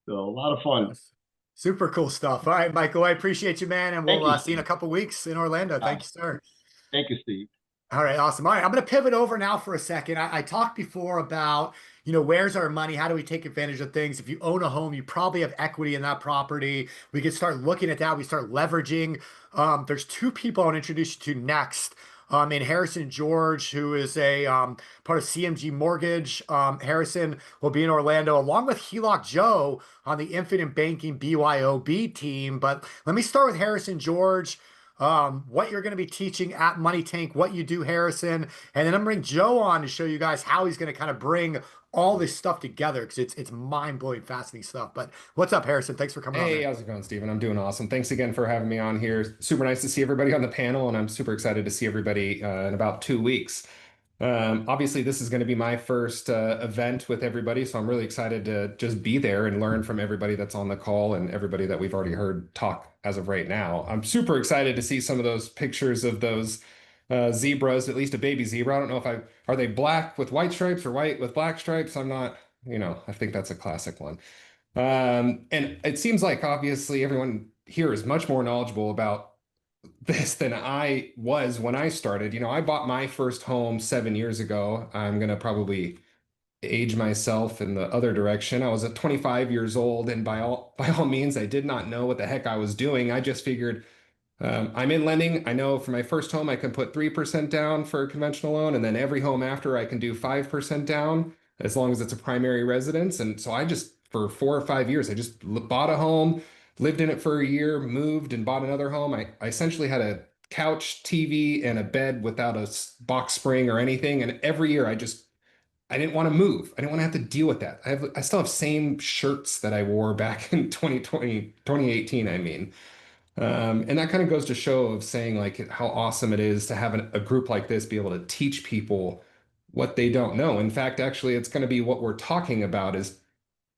So a lot of fun. Yes. Super cool stuff. All right, Michael, I appreciate you, man, and Thank we'll you, see you in a Steve. couple weeks in Orlando. Thank you, sir. Thank you, Steve. All right, awesome. All right, I'm going to pivot over now for a second. I talked before about, where's our money? How do we take advantage of things? If you own a home, you probably have equity in that property. We can start looking at that. We start leveraging. There's two people I want to introduce you to next. And Harrison George, who is a part of CMG Mortgage. Harrison will be in Orlando along with HELOC Joe on the Infinite Banking BYOB team. But let me start with Harrison George, what you're going to be teaching at Money Tank, what you do, Harrison, and then I'm going to bring Joe on to show you guys how he's going to kind of bring all this stuff together because it's mind-blowing, fascinating stuff. But what's up, Harrison? Thanks for coming on, Hey, man. how's it going, Steven? I'm doing awesome. Thanks again for having me on here. Super nice to see everybody on the panel, and I'm super excited to see everybody in about 2 weeks. Obviously, this is going to be my first event with everybody, so I'm really excited to just be there and learn from everybody that's on the call and everybody that we've already heard talk as of right now. I'm super excited to see some of those pictures of those zebras, at least a baby zebra. I don't know if are they black with white stripes or white with black stripes? I'm not, I think that's a classic one. And it seems like obviously everyone here is much more knowledgeable about this than I was when I started. I bought my first home 7 years ago. I'm gonna probably age myself in the other direction. I was at 25 years old, and by all means, I did not know what the heck I was doing. I just figured I'm in lending. I know for my first home, I can put 3% down for a conventional loan, and then every home after I can do 5% down as long as it's a primary residence. And so I just, for 4 or 5 years, I just bought a home, lived in it for a year, moved and bought another home. I essentially had a couch, TV, and a bed without a box spring or anything. And every year I didn't want to move. I didn't want to have to deal with that. I still have same shirts that I wore back in 2020, 2018, I mean. And that kind of goes to show of saying like how awesome it is to have a group like this be able to teach people what they don't know. In fact, actually, it's going to be what we're talking about is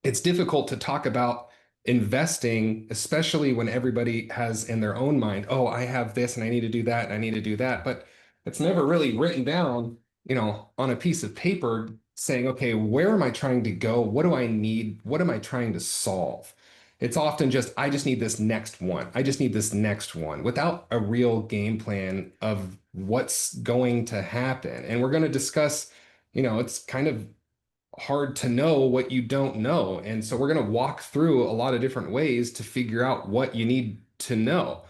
it's difficult to talk about investing, especially when everybody has in their own mind, oh, I have this and I need to do that and I need to do that. But it's never really written down, on a piece of paper saying, okay, where am I trying to go? What do I need? What am I trying to solve? It's often just, I just need this next one. I just need this next one without a real game plan of what's going to happen. And we're going to discuss, it's kind of hard to know what you don't know. And so we're going to walk through a lot of different ways to figure out what you need to know.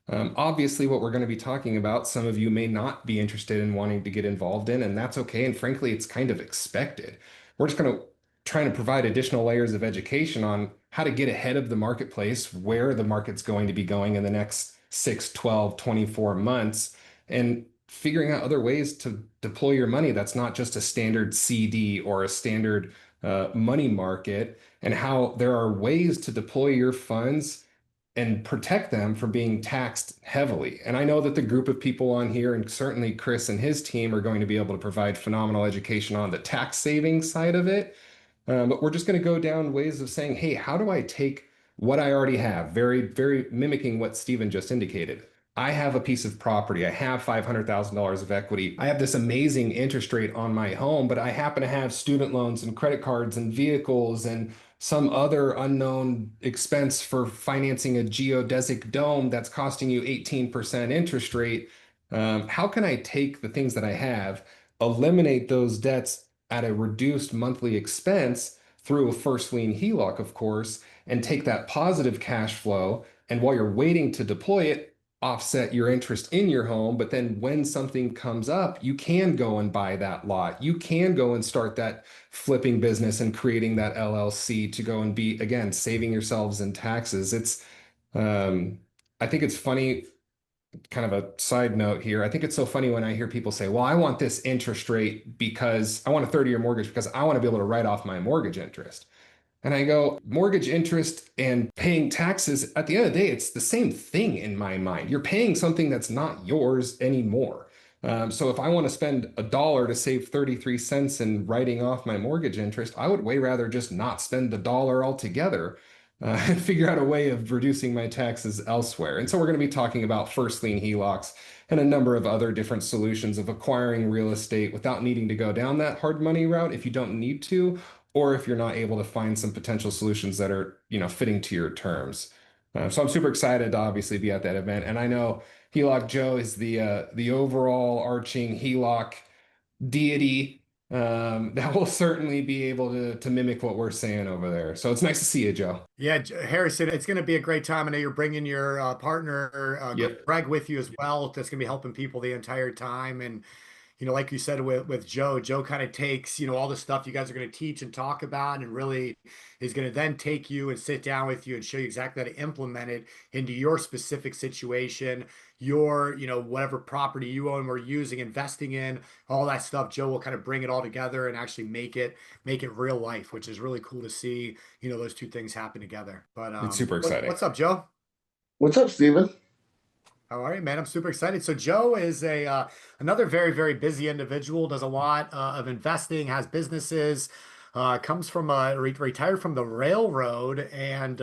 Obviously, what we're going to be talking about, some of you may not be interested in wanting to get involved in, and that's okay. And frankly, it's kind of expected. We're just going to try to provide additional layers of education on how to get ahead of the marketplace, where the market's going to be going in the next 6, 12, 24 months, and figuring out other ways to deploy your money that's not just a standard CD or a standard money market, and how there are ways to deploy your funds and protect them from being taxed heavily. And I know that the group of people on here, and certainly Chris and his team, are going to be able to provide phenomenal education on the tax saving side of it. But we're just going to go down ways of saying, hey, how do I take what I already have? Very, very mimicking what Stephen just indicated. I have a piece of property. I have $500,000 of equity. I have this amazing interest rate on my home, but I happen to have student loans and credit cards and vehicles and some other unknown expense for financing a geodesic dome that's costing you 18% interest rate. How can I take the things that I have, eliminate those debts at a reduced monthly expense through a first lien HELOC, of course, and take that positive cash flow, and while you're waiting to deploy it, offset your interest in your home. But then when something comes up, you can go and buy that lot. You can go and start that flipping business and creating that LLC to go and be, again, saving yourselves in taxes. I think it's funny, kind of a side note here. I think it's so funny when I hear people say, well, I want this interest rate because I want a 30-year mortgage because I want to be able to write off my mortgage interest. And I go, mortgage interest and paying taxes, at the end of the day, it's the same thing in my mind. You're paying something that's not yours anymore. So if I want to spend $1 to save 33 cents in writing off my mortgage interest, I would way rather just not spend the dollar altogether and figure out a way of reducing my taxes elsewhere. And so we're going to be talking about first lien HELOCs and a number of other different solutions of acquiring real estate without needing to go down that hard money route if you don't need to, or if you're not able to find some potential solutions that are, fitting to your terms. So I'm super excited to obviously be at that event. And I know HELOC Joe is the overall arching HELOC deity that will certainly be able to mimic what we're saying over there. So it's nice to see you, Joe. Yeah, Harrison, it's going to be a great time. I know you're bringing your partner, Yep. Greg, with you as well. That's going to be helping people the entire time. And like you said with Joe kind of takes, all the stuff you guys are going to teach and talk about, and really is going to then take you and sit down with you and show you exactly how to implement it into your specific situation, your, whatever property you own or using, investing in, all that stuff. Joe will kind of bring it all together and actually make it real life, which is really cool to see, those two things happen together. But It's super exciting. what's up, Joe? What's up, Steven? All right, man. I'm super excited. So Joe is another very, very busy individual, does a lot of investing, has businesses, comes from retired from the railroad, and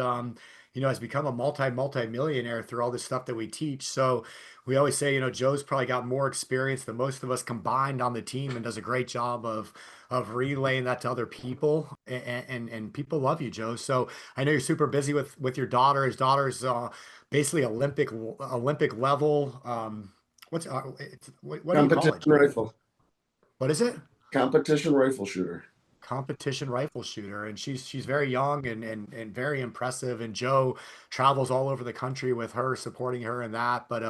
has become a multi-millionaire through all this stuff that we teach. So we always say, Joe's probably got more experience than most of us combined on the team, and does a great job of relaying that to other people, and people love you, Joe. So I know you're super busy with your daughter. His daughter's basically Olympic level. What do you call it? Competition rifle. What is it? Competition rifle shooter. Competition rifle shooter, and she's very young and very impressive. And Joe travels all over the country with her, supporting her in that. But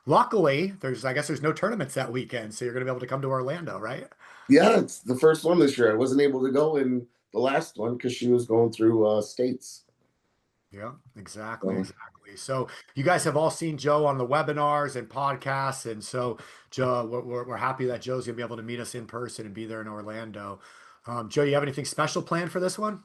luckily, I guess there's no tournaments that weekend, so you're going to be able to come to Orlando, right? Yeah, it's the first one this year. I wasn't able to go in the last one because she was going through states. Yeah, exactly. So you guys have all seen Joe on the webinars and podcasts, and so Joe, we're happy that Joe's gonna be able to meet us in person and be there in Orlando. Joe, you have anything special planned for this one?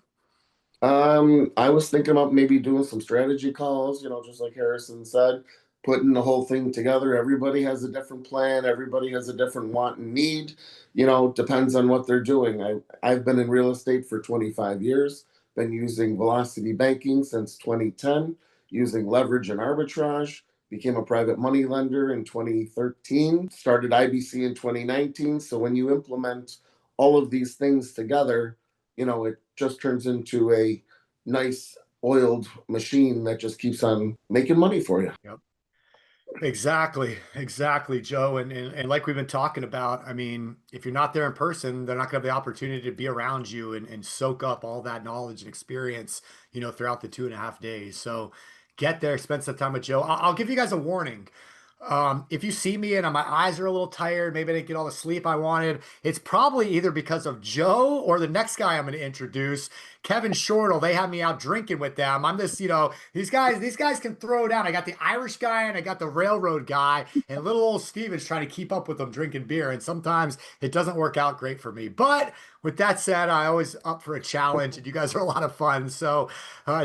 I was thinking about maybe doing some strategy calls, just like Harrison said, putting the whole thing together. Everybody has a different plan. Everybody has a different want and need, depends on what they're doing. I've been in real estate for 25 years, been using velocity banking since 2010, using leverage and arbitrage, became a private money lender in 2013, started IBC in 2019. So when you implement all of these things together, it just turns into a nice oiled machine that just keeps on making money for you. Yep. Exactly, Joe. And like we've been talking about, I mean, if you're not there in person, they're not going to have the opportunity to be around you and soak up all that knowledge and experience, throughout the 2.5 days. So get there, spend some time with Joe. I'll give you guys a warning. If you see me and my eyes are a little tired, maybe I didn't get all the sleep I wanted, it's probably either because of Joe or the next guy I'm going to introduce, Kevin Shortle. They have me out drinking with them. I'm this, these guys can throw down. I got the Irish guy and I got the railroad guy, and little old Steven's trying to keep up with them drinking beer. And sometimes it doesn't work out great for me, but With that said, I always up for a challenge, and you guys are a lot of fun. So,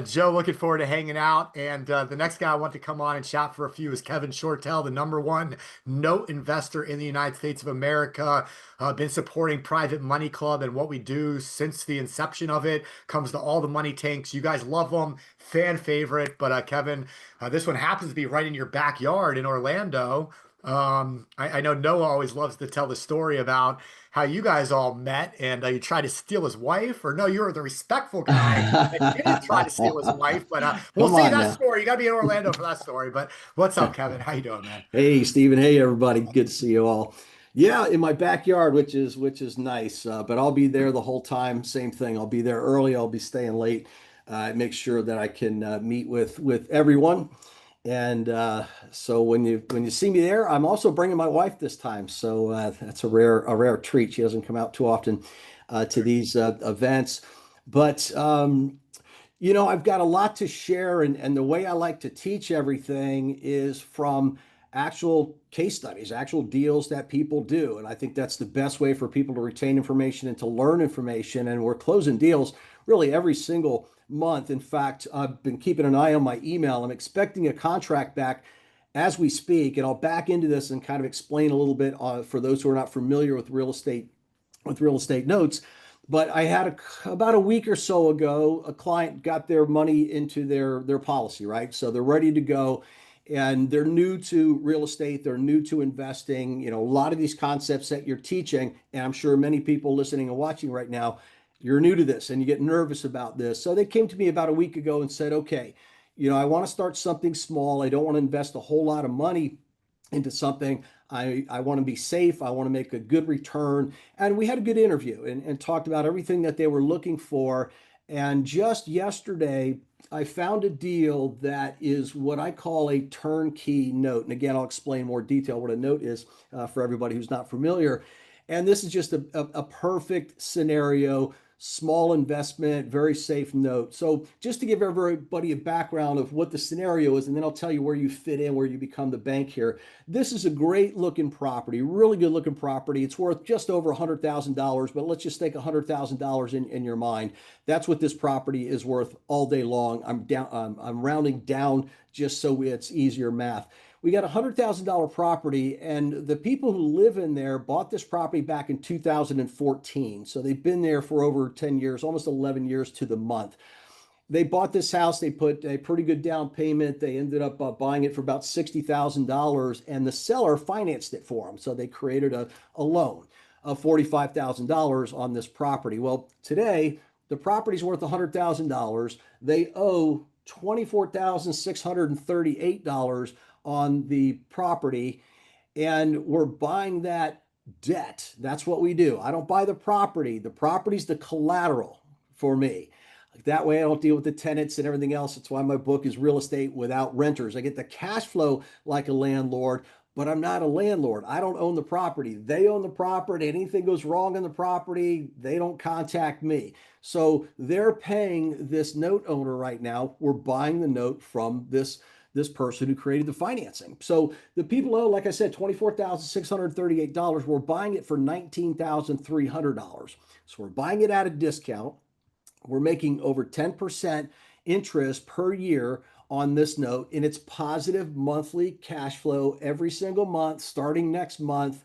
Joe, looking forward to hanging out. And the next guy I want to come on and chat for a few is Kevin Shortell, the #1 note investor in the United States of America. Been supporting Private Money Club and what we do since the inception of it. Comes to all the money tanks. You guys love them, fan favorite. But Kevin, this one happens to be right in your backyard in Orlando. I know Noah always loves to tell the story about how you guys all met and you tried to steal his wife, or no, you were the respectful guy that didn't try to steal his wife. But we'll Come see on that now. story. You got to be in Orlando for that story. But what's up, Kevin? How you doing, man? Hey, Stephen. Hey, everybody. Good to see you all. Yeah, in my backyard, which is nice. But I'll be there the whole time. Same thing. I'll be there early. I'll be staying late. Make sure that I can meet with everyone. And so when you see me there, I'm also bringing my wife this time. So that's a rare treat. She doesn't come out too often to these events. But I've got a lot to share, and the way I like to teach everything is from actual case studies, actual deals that people do. And I think that's the best way for people to retain information and to learn information. And we're closing deals really every single month. In fact, I've been keeping an eye on my email. I'm expecting a contract back as we speak, and I'll back into this and kind of explain a little bit for those who are not familiar with real estate notes. But I had about a week or so ago, a client got their money into their policy, right? So they're ready to go, and they're new to real estate. They're new to investing. A lot of these concepts that you're teaching, and I'm sure many people listening and watching right now, you're new to this and you get nervous about this. So they came to me about a week ago and said, okay, I want to start something small. I don't want to invest a whole lot of money into something. I want to be safe. I want to make a good return. And we had a good interview and talked about everything that they were looking for. And just yesterday, I found a deal that is what I call a turnkey note. And again, I'll explain more detail what a note is for everybody who's not familiar. And this is just a perfect scenario. Small investment, very safe note. So just to give everybody a background of what the scenario is, and then I'll tell you where you fit in, where you become the bank here. This is a great looking property, really good looking property. It's worth just over $100,000, but let's just take $100,000 in your mind. That's what this property is worth all day long. I'm rounding down just so it's easier math. We got a $100,000 property, and the people who live in there bought this property back in 2014. So they've been there for over 10 years, almost 11 years to the month. They bought this house. They put a pretty good down payment. They ended up buying it for about $60,000, and the seller financed it for them. So they created a loan of $45,000 on this property. Well, today, the property's worth $100,000. They owe $24,638 on the property, and we're buying that debt. That's what we do. I don't buy the property. The property's the collateral for me. That way I don't deal with the tenants and everything else. That's why my book is Real Estate Without Renters. I get the cash flow like a landlord, but I'm not a landlord. I don't own the property. They own the property. Anything goes wrong on the property, they don't contact me. So they're paying this note owner right now. We're buying the note from this person who created the financing. So the people owe, like I said, $24,638. We're buying it for $19,300. So we're buying it at a discount. We're making over 10% interest per year on this note, and it's positive monthly cash flow every single month. Starting next month,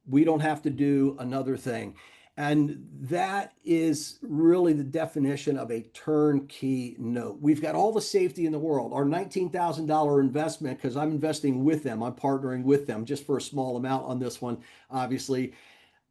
we don't have to do another thing. And that is really the definition of a turnkey note. We've got all the safety in the world. Our $19,000 investment, because I'm investing with them, I'm partnering with them just for a small amount on this one, obviously.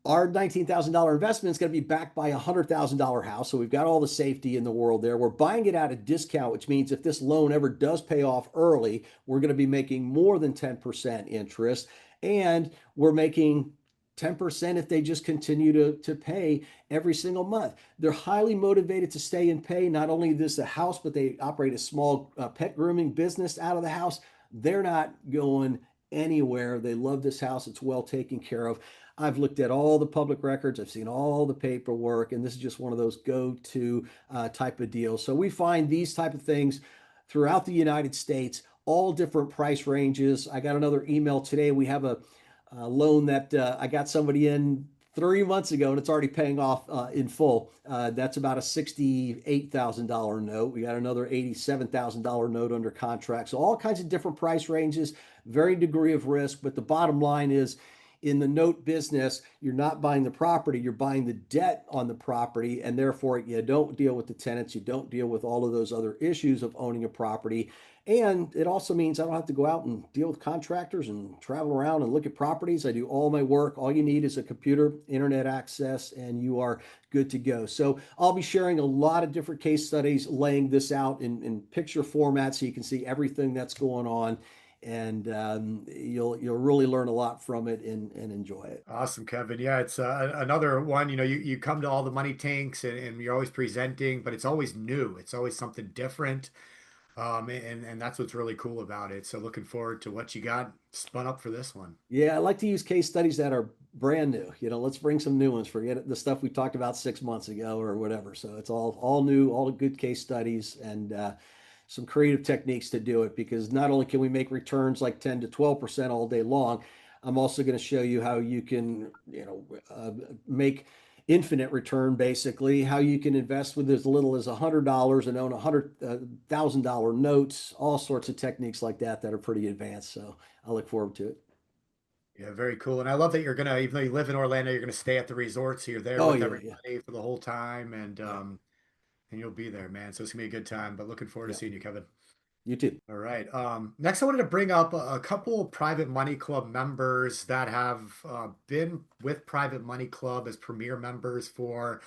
Our $19,000 investment is going to be backed by a $100,000 house. So we've got all the safety in the world there. We're buying it at a discount, which means if this loan ever does pay off early, we're going to be making more than 10% interest. And we're making 10% if they just continue to pay every single month. They're highly motivated to stay and pay. Not only is this a house, but they operate a small pet grooming business out of the house. They're not going anywhere. They love this house. It's well taken care of. I've looked at all the public records. I've seen all the paperwork, and this is just one of those go-to type of deals. So we find these type of things throughout the United States, all different price ranges. I got another email today. We have a loan that I got somebody in 3 months ago, and it's already paying off in full. That's about a $68,000 note. We got another $87,000 note under contract. So all kinds of different price ranges, varying degree of risk. But the bottom line is, in the note business, you're not buying the property, you're buying the debt on the property, and therefore you don't deal with the tenants, you don't deal with all of those other issues of owning a property. And it also means I don't have to go out and deal with contractors and travel around and look at properties. I do all my work. All you need is a computer, internet access, and you are good to go. So I'll be sharing a lot of different case studies, laying this out in picture format so you can see everything that's going on. And you'll really learn a lot from it and enjoy it. Awesome, Kevin. Yeah, it's another one. You come to all the money tanks and you're always presenting, but it's always new. It's always something different. And that's what's really cool about it. So looking forward to what you got spun up for this one. Yeah, I like to use case studies that are brand new. Let's bring some new ones. Forget the stuff we talked about 6 months ago or whatever. So it's all new, all good case studies, and some creative techniques to do it, because not only can we make returns like 10 to 12% all day long, I'm also going to show you how you can, make infinite return, basically, how you can invest with as little as $100 and own $100,000 notes, all sorts of techniques like that are pretty advanced. So I look forward to it. Yeah, very cool. And I love that you're gonna, even though you live in Orlando, you're gonna stay at the resort, so you're there Oh with yeah, everybody for the whole time, and yeah, and you'll be there, man. So it's gonna be a good time. But looking forward to yeah. seeing you, Kevin. You too. All right. Next, I wanted to bring up a couple Private Money Club members that have been with Private Money Club as premier members for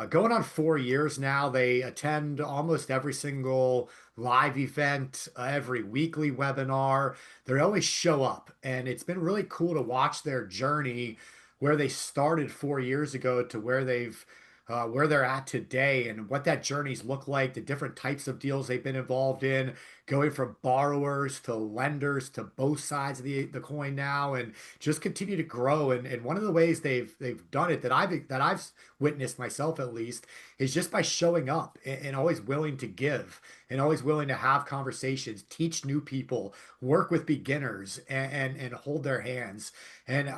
going on 4 years now. They attend almost every single live event, every weekly webinar. They always show up, and it's been really cool to watch their journey, where they started 4 years ago to where they're at today, and what that journey's looked like, the different types of deals they've been involved in, going from borrowers to lenders to both sides of the coin now, and just continue to grow. And one of the ways they've done it that I've witnessed myself, at least, is just by showing up and always willing to give, and always willing to have conversations, teach new people, work with beginners, and hold their hands. And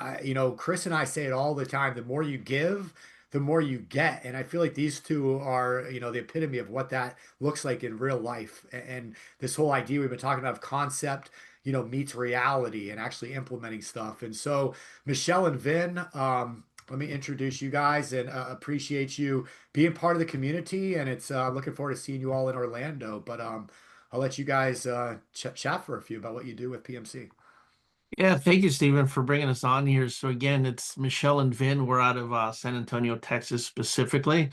Chris and I say it all the time: the more you give, the more you get. And I feel like these two are, the epitome of what that looks like in real life. And this whole idea we've been talking about of concept, meets reality and actually implementing stuff. And so, Michelle and Vin, let me introduce you guys, and appreciate you being part of the community. And it's looking forward to seeing you all in Orlando. But I'll let you guys chat for a few about what you do with PMC. Yeah, thank you, Stephen, for bringing us on here. So again, it's Michelle and Vin. We're out of San Antonio, Texas, specifically,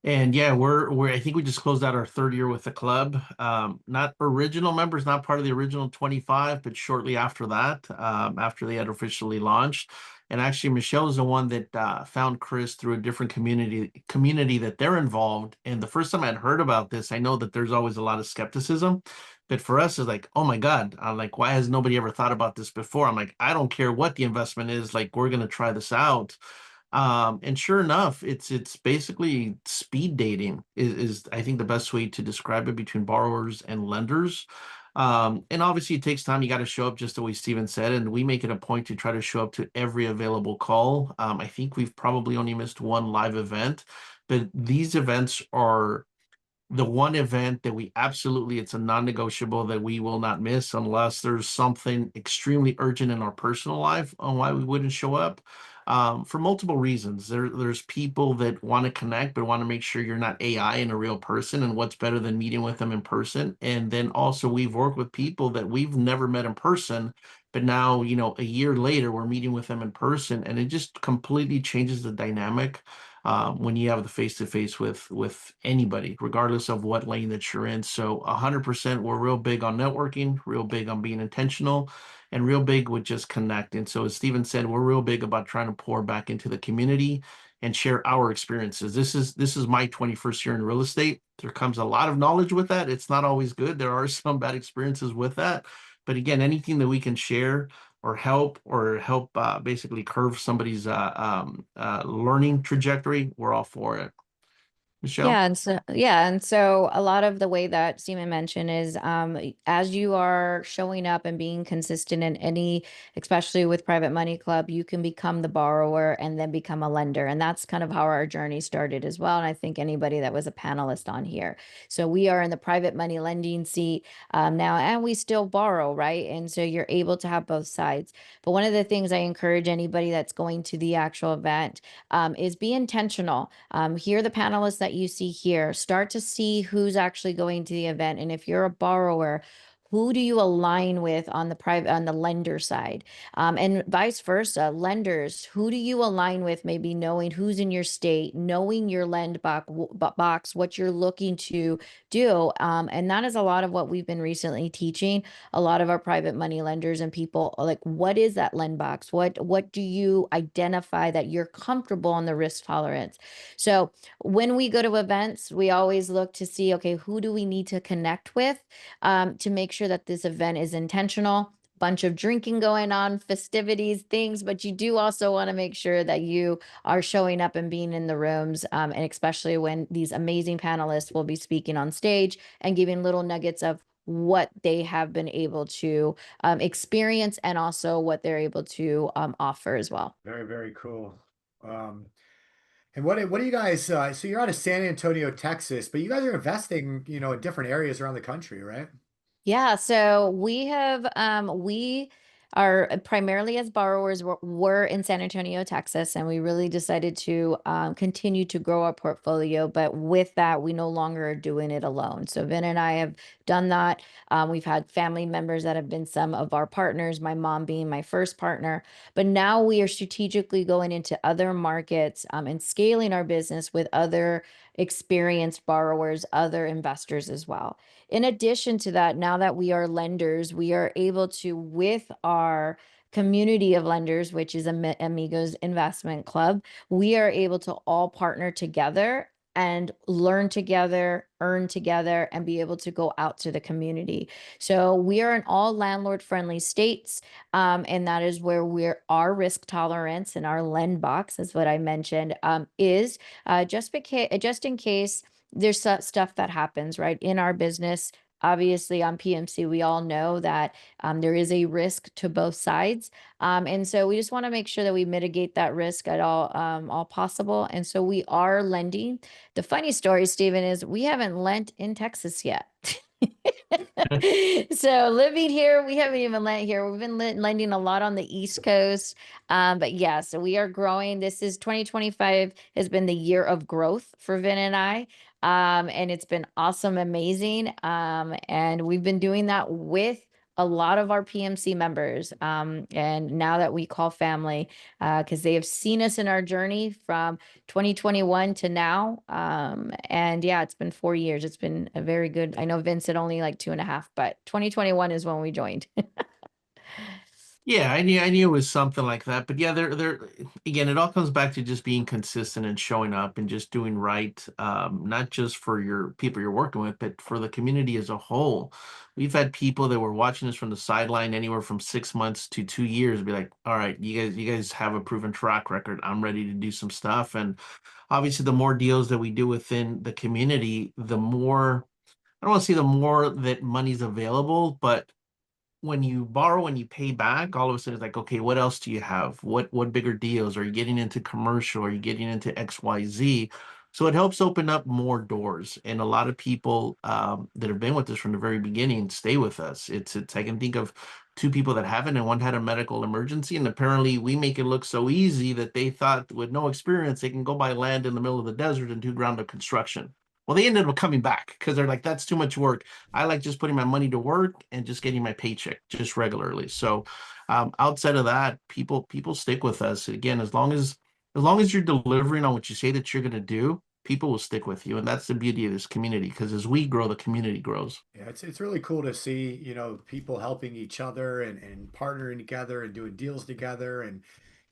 and yeah, we're I think we just closed out our 3rd year with the club. Not original members, not part of the original 25, but shortly after that, after they had officially launched. And actually, Michelle is the one that found Chris through a different community that they're involved. And the first time I'd heard about this, I know that there's always a lot of skepticism. But for us, it's like, oh my God, I'm like, why has nobody ever thought about this before? I'm like, I don't care what the investment is, like, we're gonna try this out. And sure enough, it's basically speed dating is I think the best way to describe it, between borrowers and lenders. And obviously it takes time. You got to show up, just the way Steven said, and we make it a point to try to show up to every available call. I think we've probably only missed one live event, but these events are the one event that it's a non-negotiable that we will not miss, unless there's something extremely urgent in our personal life on why we wouldn't show up, for multiple reasons. There's people that want to connect but want to make sure you're not AI and a real person, and what's better than meeting with them in person. And then also, we've worked with people that we've never met in person, but now, a year later, we're meeting with them in person, and it just completely changes the dynamic. When you have the face-to-face with anybody, regardless of what lane that you're in. So 100%, we're real big on networking, real big on being intentional, and real big with just connecting. So as Steven said, we're real big about trying to pour back into the community and share our experiences. This is my 21st year in real estate. There comes a lot of knowledge with that. It's not always good. There are some bad experiences with that. But again, anything that we can share or help basically curve somebody's learning trajectory, we're all for it. Michelle? Yeah, and so a lot of the way that Stephen mentioned is as you are showing up and being consistent in any, especially with Private Money Club, you can become the borrower and then become a lender. And that's kind of how our journey started as well. And I think anybody that was a panelist on here. So we are in the private money lending seat now, and we still borrow, right? And so you're able to have both sides. But one of the things I encourage anybody that's going to the actual event is be intentional. Here are the panelists that you see here. Start to see who's actually going to the event. And if you're a borrower, who do you align with on the lender side? And vice versa, lenders, who do you align with? Maybe knowing who's in your state, knowing your box, what you're looking to do. And that is a lot of what we've been recently teaching a lot of our private money lenders and people, like, what is that lend box? What do you identify that you're comfortable on the risk tolerance? So when we go to events, we always look to see, okay, who do we need to connect with to make sure that this event is intentional? Bunch of drinking going on, festivities, things, but you do also want to make sure that you are showing up and being in the rooms, and especially when these amazing panelists will be speaking on stage and giving little nuggets of what they have been able to experience and also what they're able to offer as well. Very, very cool. And what do you guys, so you're out of San Antonio, Texas, but you guys are investing, in different areas around the country, right? Yeah, so we are primarily as borrowers were in San Antonio, Texas, and we really decided to continue to grow our portfolio. But with that, we no longer are doing it alone. So Vin and I have done that. We've had family members that have been some of our partners, my mom being my first partner. But now we are strategically going into other markets and scaling our business with other experienced borrowers, other investors as well. In addition to that, now that we are lenders, we are able to, with our community of lenders, which is Amigos Investment Club, we are able to all partner together and learn together, earn together, and be able to go out to the community. So we are in all landlord-friendly states, and that is where our risk tolerance and our lend box, is what I mentioned, is just in case there's stuff that happens, right, in our business. Obviously, on PMC, we all know that there is a risk to both sides. And so we just want to make sure that we mitigate that risk at all possible. And so we are lending. The funny story, Stephen, is we haven't lent in Texas yet. So living here, we haven't even lent here. We've been lending a lot on the East Coast. But yeah, so we are growing. This is 2025 has been the year of growth for Vin and I. And it's been awesome, amazing. And we've been doing that with a lot of our PMC members. And now that we call family, because they have seen us in our journey from 2021 to now. And yeah, it's been 4 years. It's been a very good. I know Vince said only like 2.5, but 2021 is when we joined. Yeah, I knew it was something like that. But yeah, there again, it all comes back to just being consistent and showing up and just doing right, not just for your people you're working with, but for the community as a whole. We've had people that were watching us from the sideline anywhere from 6 months to 2 years be like, all right, you guys have a proven track record. I'm ready to do some stuff. And obviously the more deals that we do within the community, the more, I don't want to say the more that money's available, but when you borrow and you pay back, all of a sudden it's like, okay, what else do you have? What bigger deals? Are you getting into commercial? Are you getting into XYZ? So it helps open up more doors. And a lot of people that have been with us from the very beginning stay with us. It's I can think of two people that haven't, and one had a medical emergency. And apparently we make it look so easy that they thought with no experience, they can go buy land in the middle of the desert and do ground up construction. Well, they ended up coming back because they're like, that's too much work. I like just putting my money to work and just getting my paycheck just regularly. So outside of that, people stick with us. Again, as long as you're delivering on what you say that you're going to do, people will stick with you. And that's the beauty of this community, because as we grow, the community grows. Yeah, it's really cool to see, people helping each other and partnering together and doing deals together and,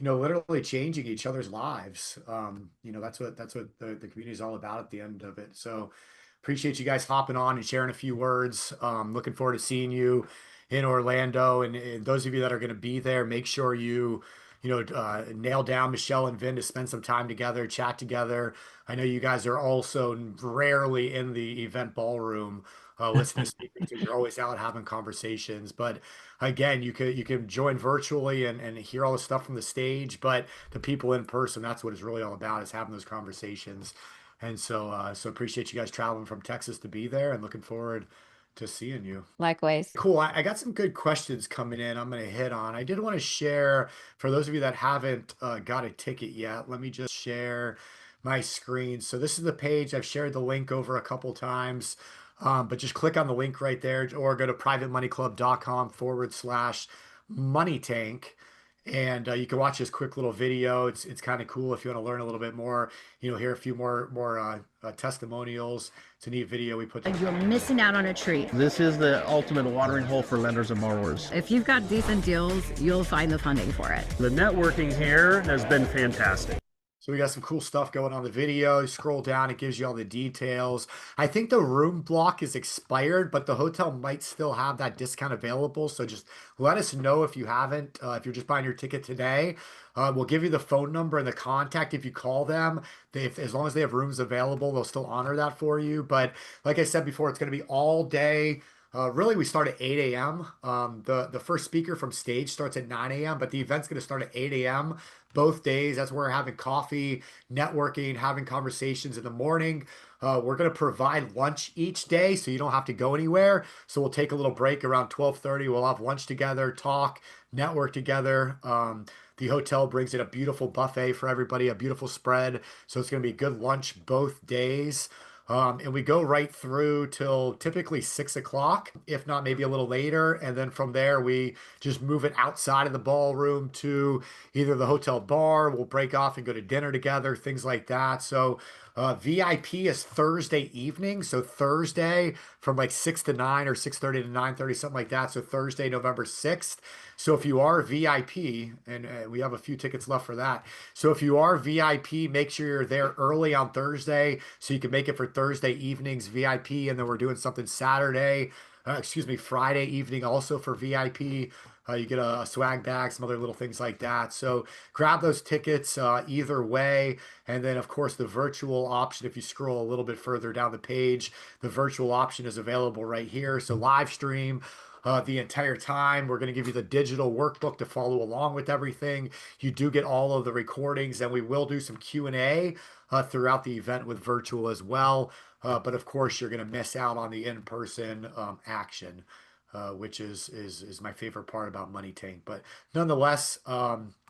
literally changing each other's lives. That's what the community is all about at the end of it. So appreciate you guys hopping on and sharing a few words. Looking forward to seeing you in Orlando. And those of you that are going to be there, make sure you nail down Michelle and Vin to spend some time together, chat together. I know you guys are also rarely in the event ballroom listening to speakers, so you're always out having conversations. But again, you can join virtually and hear all the stuff from the stage, but the people in person, that's what it's really all about, is having those conversations. And so appreciate you guys traveling from Texas to be there, and looking forward to seeing you. Likewise. Cool. I got some good questions coming in I'm going to hit on. I did want to share, for those of you that haven't got a ticket yet, let me just share my screen. So this is the page. I've shared the link over a couple times, but just click on the link right there, or go to privatemoneyclub.com/money tank. And you can watch this quick little video. It's kind of cool if you want to learn a little bit more. Hear a few more testimonials. It's a neat video we put together. You're missing out on a treat. This is the ultimate watering hole for lenders and borrowers. If you've got decent deals, you'll find the funding for it. The networking here has been fantastic. So we got some cool stuff going on the video. You scroll down, it gives you all the details. I think the room block is expired, but the hotel might still have that discount available. So just let us know if you haven't, if you're just buying your ticket today. We'll give you the phone number and the contact. If you call them, as long as they have rooms available, they'll still honor that for you. But like I said before, it's going to be all day. Really, we start at 8 a.m. The first speaker from stage starts at 9 a.m., but the event's going to start at 8 a.m. both days. That's where we're having coffee, networking, having conversations in the morning. We're going to provide lunch each day, so you don't have to go anywhere. So we'll take a little break around 12:30. We'll have lunch together, talk, network together. The hotel brings in a beautiful buffet for everybody, a beautiful spread. So it's going to be a good lunch both days. And we go right through till typically 6 o'clock, if not maybe a little later. And then from there, we just move it outside of the ballroom to either the hotel bar. We'll break off and go to dinner together, things like that. So VIP is Thursday evening. So Thursday from like 6 to 9 or 6:30 to 9:30, something like that. So Thursday, November 6th. So if you are VIP, and we have a few tickets left for that. So if you are VIP, make sure you're there early on Thursday so you can make it for Thursday evenings VIP. And then we're doing something Friday evening also for VIP. You get a swag bag, some other little things like that. So grab those tickets either way. And then, of course, the virtual option, if you scroll a little bit further down the page, the virtual option is available right here. So live stream the entire time. We're going to give you the digital workbook to follow along with everything. You do get all of the recordings, and we will do some Q&A throughout the event with virtual as well. But of course, you're going to miss out on the in-person action, which is my favorite part about Money Tank. But nonetheless,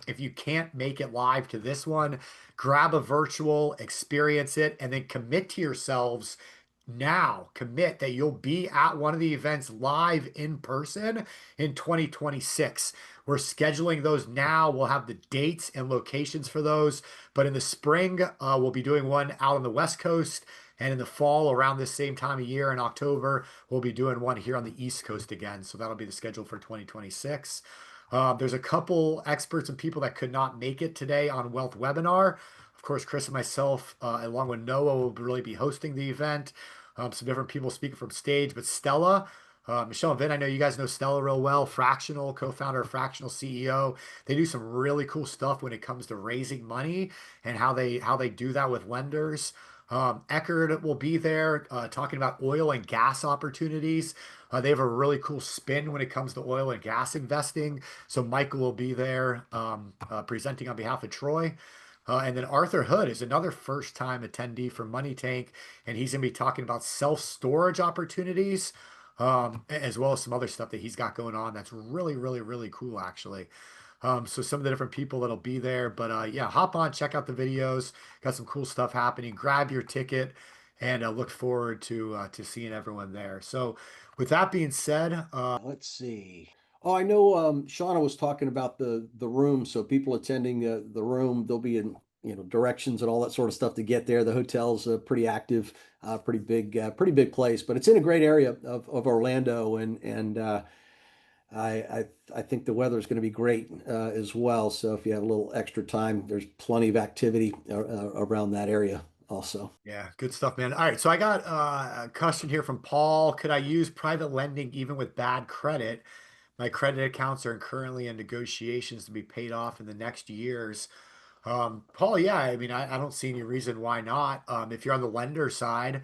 if you can't make it live to this one, grab a virtual, experience it, and then commit to yourselves now. Commit that you'll be at one of the events live in person in 2026. We're scheduling those now. We'll have the dates and locations for those. But in the spring, we'll be doing one out on the West Coast. And in the fall, around this same time of year in October, we'll be doing one here on the East Coast again. So that'll be the schedule for 2026. There's a couple experts and people that could not make it today on Wealth Webinar. Of course, Chris and myself, along with Noah, will really be hosting the event. Some different people speaking from stage, but Stella, Michelle and Vin, I know you guys know Stella real well. Fractional, co-founder of Fractional CEO. They do some really cool stuff when it comes to raising money and how they do that with lenders. Eckerd will be there talking about oil and gas opportunities. They have a really cool spin when it comes to oil and gas investing. So Michael will be there presenting on behalf of Troy. And then Arthur Hood is another first-time attendee for Money Tank, and he's going to be talking about self-storage opportunities, as well as some other stuff that he's got going on that's really, really, really cool, actually. So some of the different people that'll be there, but yeah, hop on, check out the videos. Got some cool stuff happening. Grab your ticket, and look forward to seeing everyone there. So with that being said, let's see. Oh, I know Shauna was talking about the room. So people attending the room, they'll be in directions and all that sort of stuff to get there. The hotel's pretty active, pretty big place, but it's in a great area of Orlando, and I think the weather is going to be great as well. So if you have a little extra time, there's plenty of activity around that area also. Yeah, good stuff, man. All right, so I got a question here from Paul. Could I use private lending even with bad credit? My credit accounts are currently in negotiations to be paid off in the next years. Paul, yeah, I mean, I don't see any reason why not. If you're on the lender side,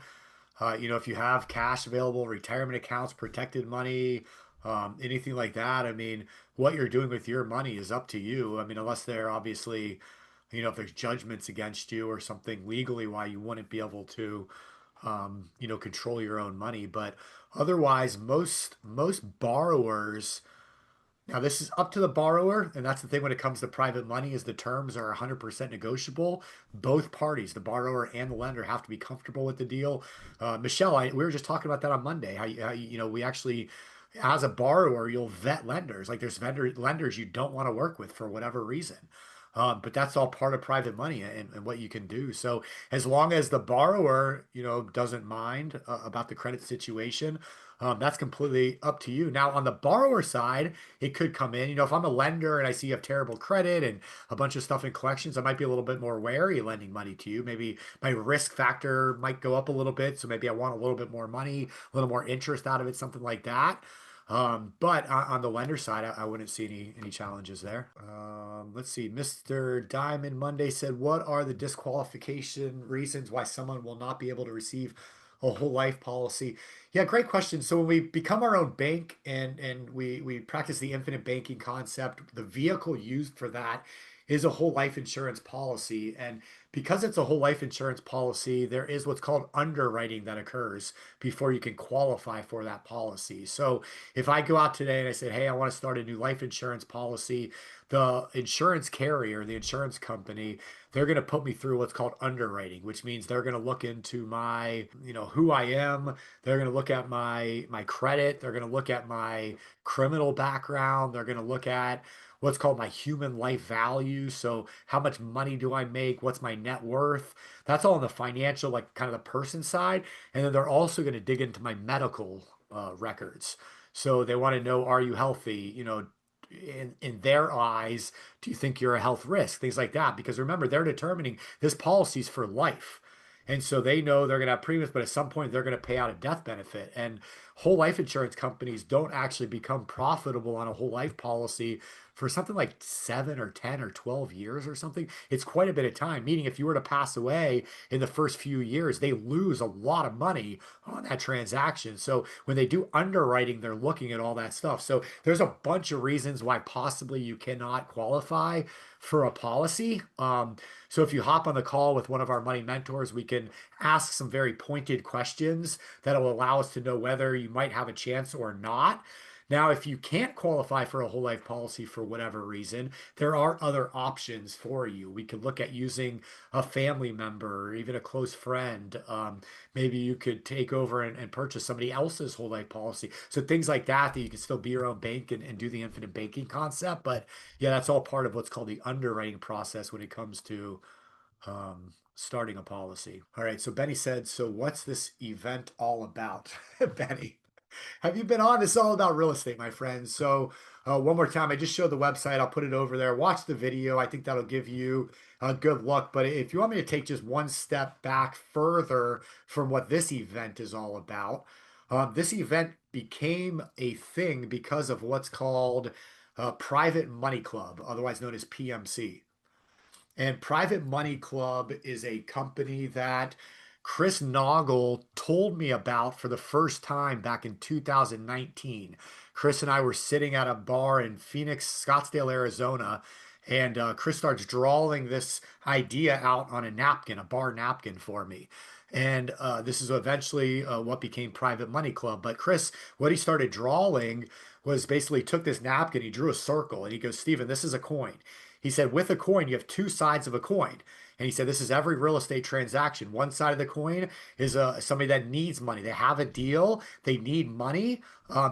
if you have cash available, retirement accounts, protected money, anything like that, I mean, what you're doing with your money is up to you. I mean, unless they're obviously, if there's judgments against you or something legally why you wouldn't be able to, control your own money. But otherwise, most borrowers, now, this is up to the borrower, and that's the thing when it comes to private money is the terms are 100% negotiable. Both parties, the borrower and the lender, have to be comfortable with the deal. Michelle, we were just talking about that on Monday. We actually, as a borrower, you'll vet lenders. Like there's lenders you don't want to work with for whatever reason. But that's all part of private money and what you can do. So as long as the borrower, doesn't mind about the credit situation, that's completely up to you. Now, on the borrower side, it could come in. If I'm a lender and I see you have terrible credit and a bunch of stuff in collections, I might be a little bit more wary lending money to you. Maybe my risk factor might go up a little bit. So maybe I want a little bit more money, a little more interest out of it, something like that. But on the lender side, I wouldn't see any challenges there. Let's see. Mr. Diamond Monday said, "What are the disqualification reasons why someone will not be able to receive a whole life policy?" Yeah, great question. So when we become our own bank and we practice the infinite banking concept, the vehicle used for that is a whole life insurance policy. And because it's a whole life insurance policy, there is what's called underwriting that occurs before you can qualify for that policy. So if I go out today and I say, hey, I want to start a new life insurance policy, the insurance carrier, the insurance company, they're going to put me through what's called underwriting, which means they're going to look into my, who I am. They're going to look at my credit. They're going to look at my criminal background. They're going to look at what's called my human life value. So how much money do I make? What's my net worth? That's all on the financial, like kind of the person side. And then they're also going to dig into my medical records. So they want to know, are you healthy? In their eyes, do you think you're a health risk? Things like that. Because remember, they're determining this policy's for life. And so they know they're going to have premiums, but at some point they're going to pay out a death benefit. And whole life insurance companies don't actually become profitable on a whole life policy for something like 7 or 10 or 12 years or something. It's quite a bit of time, meaning if you were to pass away in the first few years, they lose a lot of money on that transaction. So when they do underwriting, they're looking at all that stuff. So there's a bunch of reasons why possibly you cannot qualify for a policy. So if you hop on the call with one of our money mentors, we can ask some very pointed questions that will allow us to know whether you might have a chance or not. Now, if you can't qualify for a whole life policy for whatever reason, there are other options for you. We could look at using a family member or even a close friend. Maybe you could take over and purchase somebody else's whole life policy. So things like that you can still be your own bank and do the infinite banking concept. But yeah, that's all part of what's called the underwriting process when it comes to starting a policy. All right, so Benny said, so what's this event all about? Benny, have you been on? This is all about real estate, my friends. So one more time, I just showed the website. I'll put it over there. Watch the video. I think that'll give you a good look. But if you want me to take just one step back further from what this event is all about, this event became a thing because of what's called Private Money Club, otherwise known as PMC. And Private Money Club is a company that Chris Naugle told me about for the first time back in 2019. Chris and I were sitting at a bar in Phoenix, Scottsdale, Arizona, and Chris starts drawing this idea out on a napkin, a bar napkin for me. And this is eventually what became Private Money Club. But Chris, what he started drawing was basically took this napkin, he drew a circle, and he goes, Stephen, this is a coin. He said, with a coin, you have two sides of a coin. And he said, this is every real estate transaction. One side of the coin is somebody that needs money. They have a deal. They need money.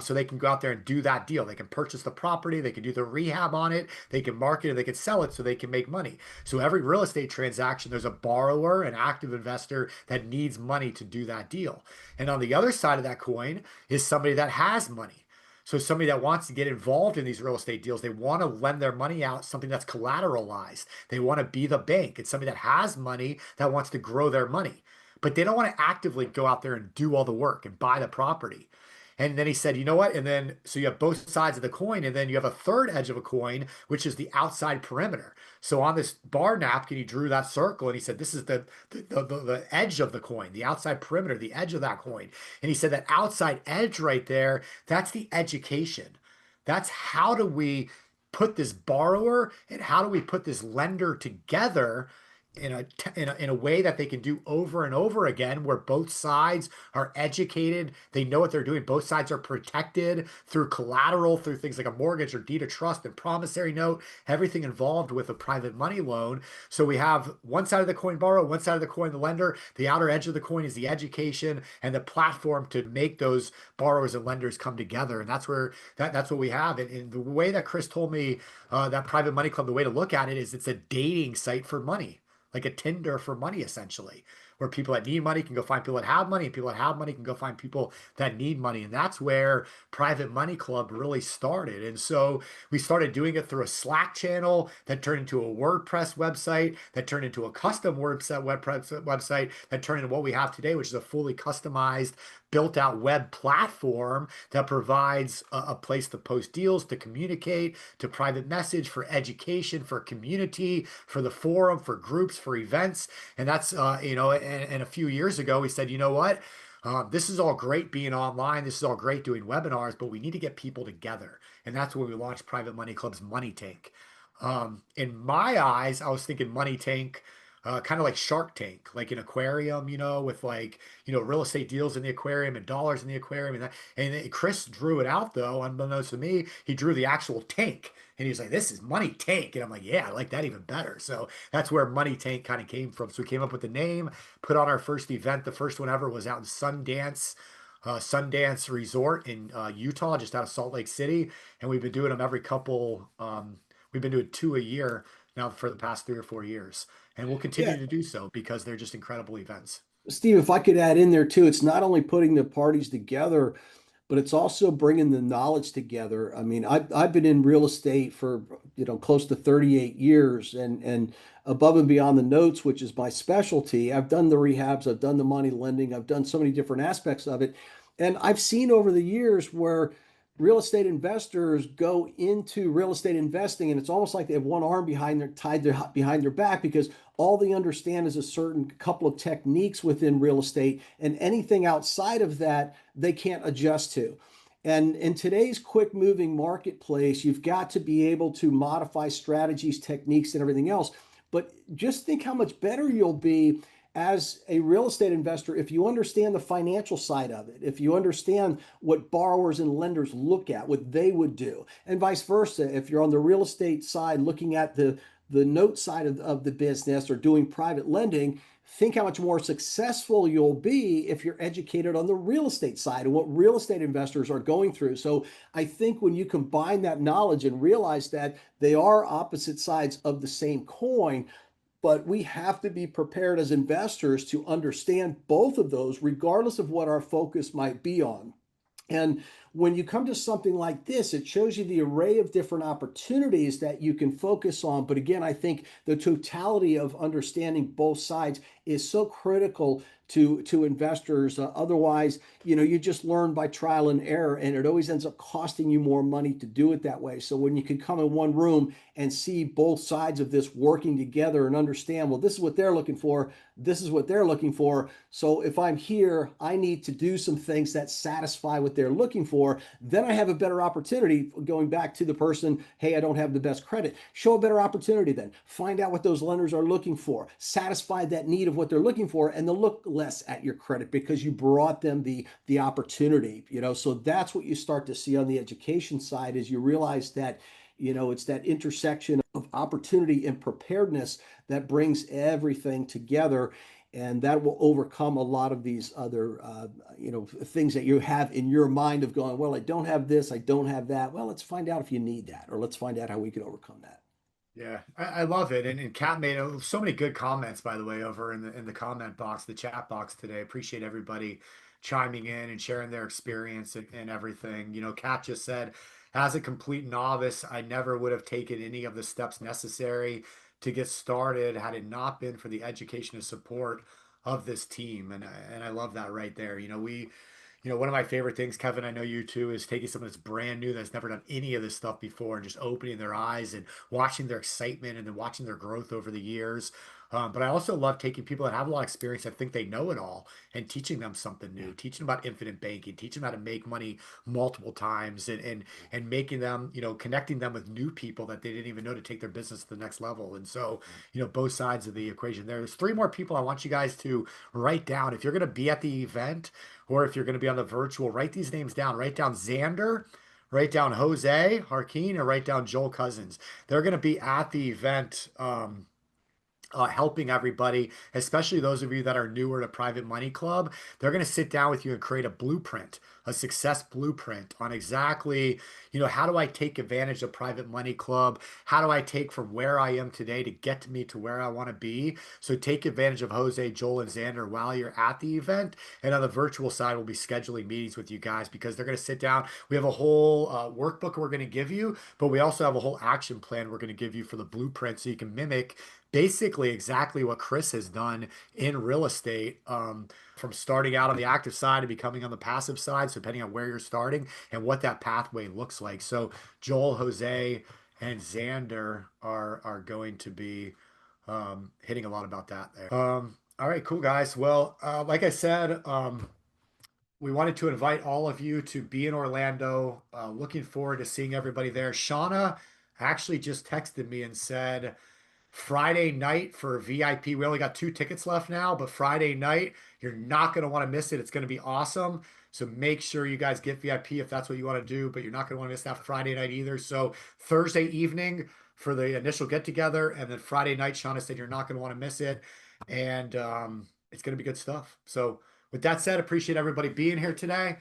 So they can go out there and do that deal. They can purchase the property. They can do the rehab on it. They can market it. They can sell it so they can make money. So every real estate transaction, there's a borrower, an active investor that needs money to do that deal. And on the other side of that coin is somebody that has money. So somebody that wants to get involved in these real estate deals, they want to lend their money out, something that's collateralized. They want to be the bank. It's somebody that has money that wants to grow their money, but they don't want to actively go out there and do all the work and buy the property. And then he said, you know what? And then, so you have both sides of the coin, and then you have a third edge of a coin, which is the outside perimeter. So on this bar napkin, he drew that circle, and he said, this is the edge of the coin, the outside perimeter, the edge of that coin. And he said that outside edge right there, that's the education. That's how do we put this borrower and how do we put this lender together in a way that they can do over and over again, where both sides are educated, they know what they're doing, both sides are protected through collateral, through things like a mortgage or deed of trust and promissory note, everything involved with a private money loan. So we have one side of the coin borrower, one side of the coin the lender, the outer edge of the coin is the education and the platform to make those borrowers and lenders come together. And that's where that's what we have. And the way that Chris told me, that private money club, the way to look at it is it's a dating site for money, like a Tinder for money, essentially, where people that need money can go find people that have money, and people that have money can go find people that need money. And that's where Private Money Club really started. And so we started doing it through a Slack channel that turned into a WordPress website, that turned into a custom WordPress website, that turned into what we have today, which is a fully customized, built out web platform that provides a place to post deals, to communicate, to private message, for education, for community, for the forum, for groups, for events. And that's, and a few years ago, we said, you know what? This is all great being online. This is all great doing webinars, but we need to get people together. And that's when we launched Private Money Club's Money Tank. In my eyes, I was thinking Money Tank, kind of like Shark Tank, like an aquarium, with like, real estate deals in the aquarium and dollars in the aquarium. And Chris drew it out, though, unbeknownst to me, he drew the actual tank. And he's like, this is Money Tank. And I'm like, yeah, I like that even better. So that's where Money Tank kind of came from. So we came up with the name, put on our first event. The first one ever was out in Sundance Resort in Utah, just out of Salt Lake City. And we've been doing them we've been doing 2 a year now for the past 3 or 4 years. And we'll continue to do so because they're just incredible events. Steve, if I could add in there too, it's not only putting the parties together, but it's also bringing the knowledge together. I mean, I've been in real estate for, close to 38 years, and above and beyond the notes, which is my specialty, I've done the rehabs, I've done the money lending, I've done so many different aspects of it. And I've seen over the years where real estate investors go into real estate investing, and it's almost like they have one arm behind their back, because all they understand is a certain couple of techniques within real estate, and anything outside of that they can't adjust to. And in today's quick moving marketplace, you've got to be able to modify strategies, techniques, and everything else. But just think how much better you'll be as a real estate investor if you understand the financial side of it, if you understand what borrowers and lenders look at, what they would do, and vice versa. If you're on the real estate side looking at the note side of the business or doing private lending, think how much more successful you'll be if you're educated on the real estate side and what real estate investors are going through. So I think when you combine that knowledge and realize that they are opposite sides of the same coin, but we have to be prepared as investors to understand both of those, regardless of what our focus might be on. And when you come to something like this, it shows you the array of different opportunities that you can focus on. But again, I think the totality of understanding both sides is so critical to investors. Otherwise, you just learn by trial and error, and it always ends up costing you more money to do it that way. So when you can come in one room and see both sides of this working together and understand, well, this is what they're looking for, this is what they're looking for. So if I'm here, I need to do some things that satisfy what they're looking for. Then I have a better opportunity. Going back to the person, hey, I don't have the best credit. Show a better opportunity then. Find out what those lenders are looking for. Satisfy that need of what they're looking for, and they'll look less at your credit because you brought them the opportunity. So that's what you start to see on the education side, is you realize that it's that intersection of opportunity and preparedness that brings everything together. And that will overcome a lot of these other, things that you have in your mind of going, well, I don't have this, I don't have that. Well, let's find out if you need that, or let's find out how we can overcome that. Yeah, I love it. And Kat made so many good comments, by the way, over in the comment box, the chat box today. Appreciate everybody chiming in and sharing their experience and everything. Kat just said, as a complete novice, I never would have taken any of the steps necessary to get started had it not been for the education and support of this team. And I love that right there. One of my favorite things, Kevin, I know you too, is taking someone that's brand new, that's never done any of this stuff before, and just opening their eyes and watching their excitement and then watching their growth over the years. But I also love taking people that have a lot of experience that think they know it all and teaching them something new, teaching them about infinite banking, teaching them how to make money multiple times, and making them, connecting them with new people that they didn't even know to take their business to the next level. And so, both sides of the equation. There's three more people I want you guys to write down. If you're going to be at the event, or if you're going to be on the virtual, write these names down. Write down Xander, write down Jose Harkin, and write down Joel Cousins. They're going to be at the event. Helping everybody, especially those of you that are newer to Private Money Club. They're going to sit down with you and create a blueprint, a success blueprint on exactly, how do I take advantage of Private Money Club? How do I take from where I am today to get me to where I want to be? So take advantage of Jose, Joel, and Xander while you're at the event. And on the virtual side, we'll be scheduling meetings with you guys because they're going to sit down. We have a whole workbook we're going to give you, but we also have a whole action plan we're going to give you for the blueprint so you can mimic basically exactly what Chris has done in real estate, from starting out on the active side to becoming on the passive side, so depending on where you're starting and what that pathway looks like. So Joel, Jose, and Xander are going to be hitting a lot about that there. All right, cool guys. Well, like I said, we wanted to invite all of you to be in Orlando. Looking forward to seeing everybody there. Shauna actually just texted me and said, Friday night for VIP. We only got 2 tickets left now, but Friday night, you're not going to want to miss it. It's going to be awesome. So make sure you guys get VIP if that's what you want to do, but you're not going to want to miss that Friday night either. So Thursday evening for the initial get together, and then Friday night, Shauna said you're not going to want to miss it. And it's going to be good stuff. So with that said, appreciate everybody being here today.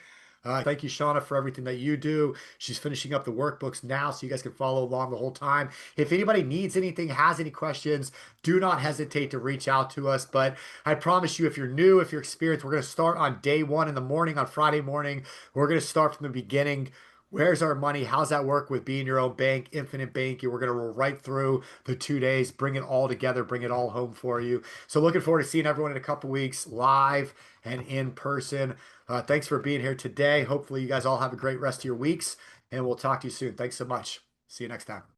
Thank you, Shauna, for everything that you do. She's finishing up the workbooks now, so you guys can follow along the whole time. If anybody needs anything, has any questions, do not hesitate to reach out to us. But I promise you, if you're new, if you're experienced, we're going to start on day 1 in the morning, on Friday morning. We're going to start from the beginning. Where's our money? How's that work with being your own bank, infinite banking? We're going to roll right through the 2 days, bring it all together, bring it all home for you. So looking forward to seeing everyone in a couple weeks, live and in person. Thanks for being here today. Hopefully you guys all have a great rest of your weeks, and we'll talk to you soon. Thanks so much. See you next time.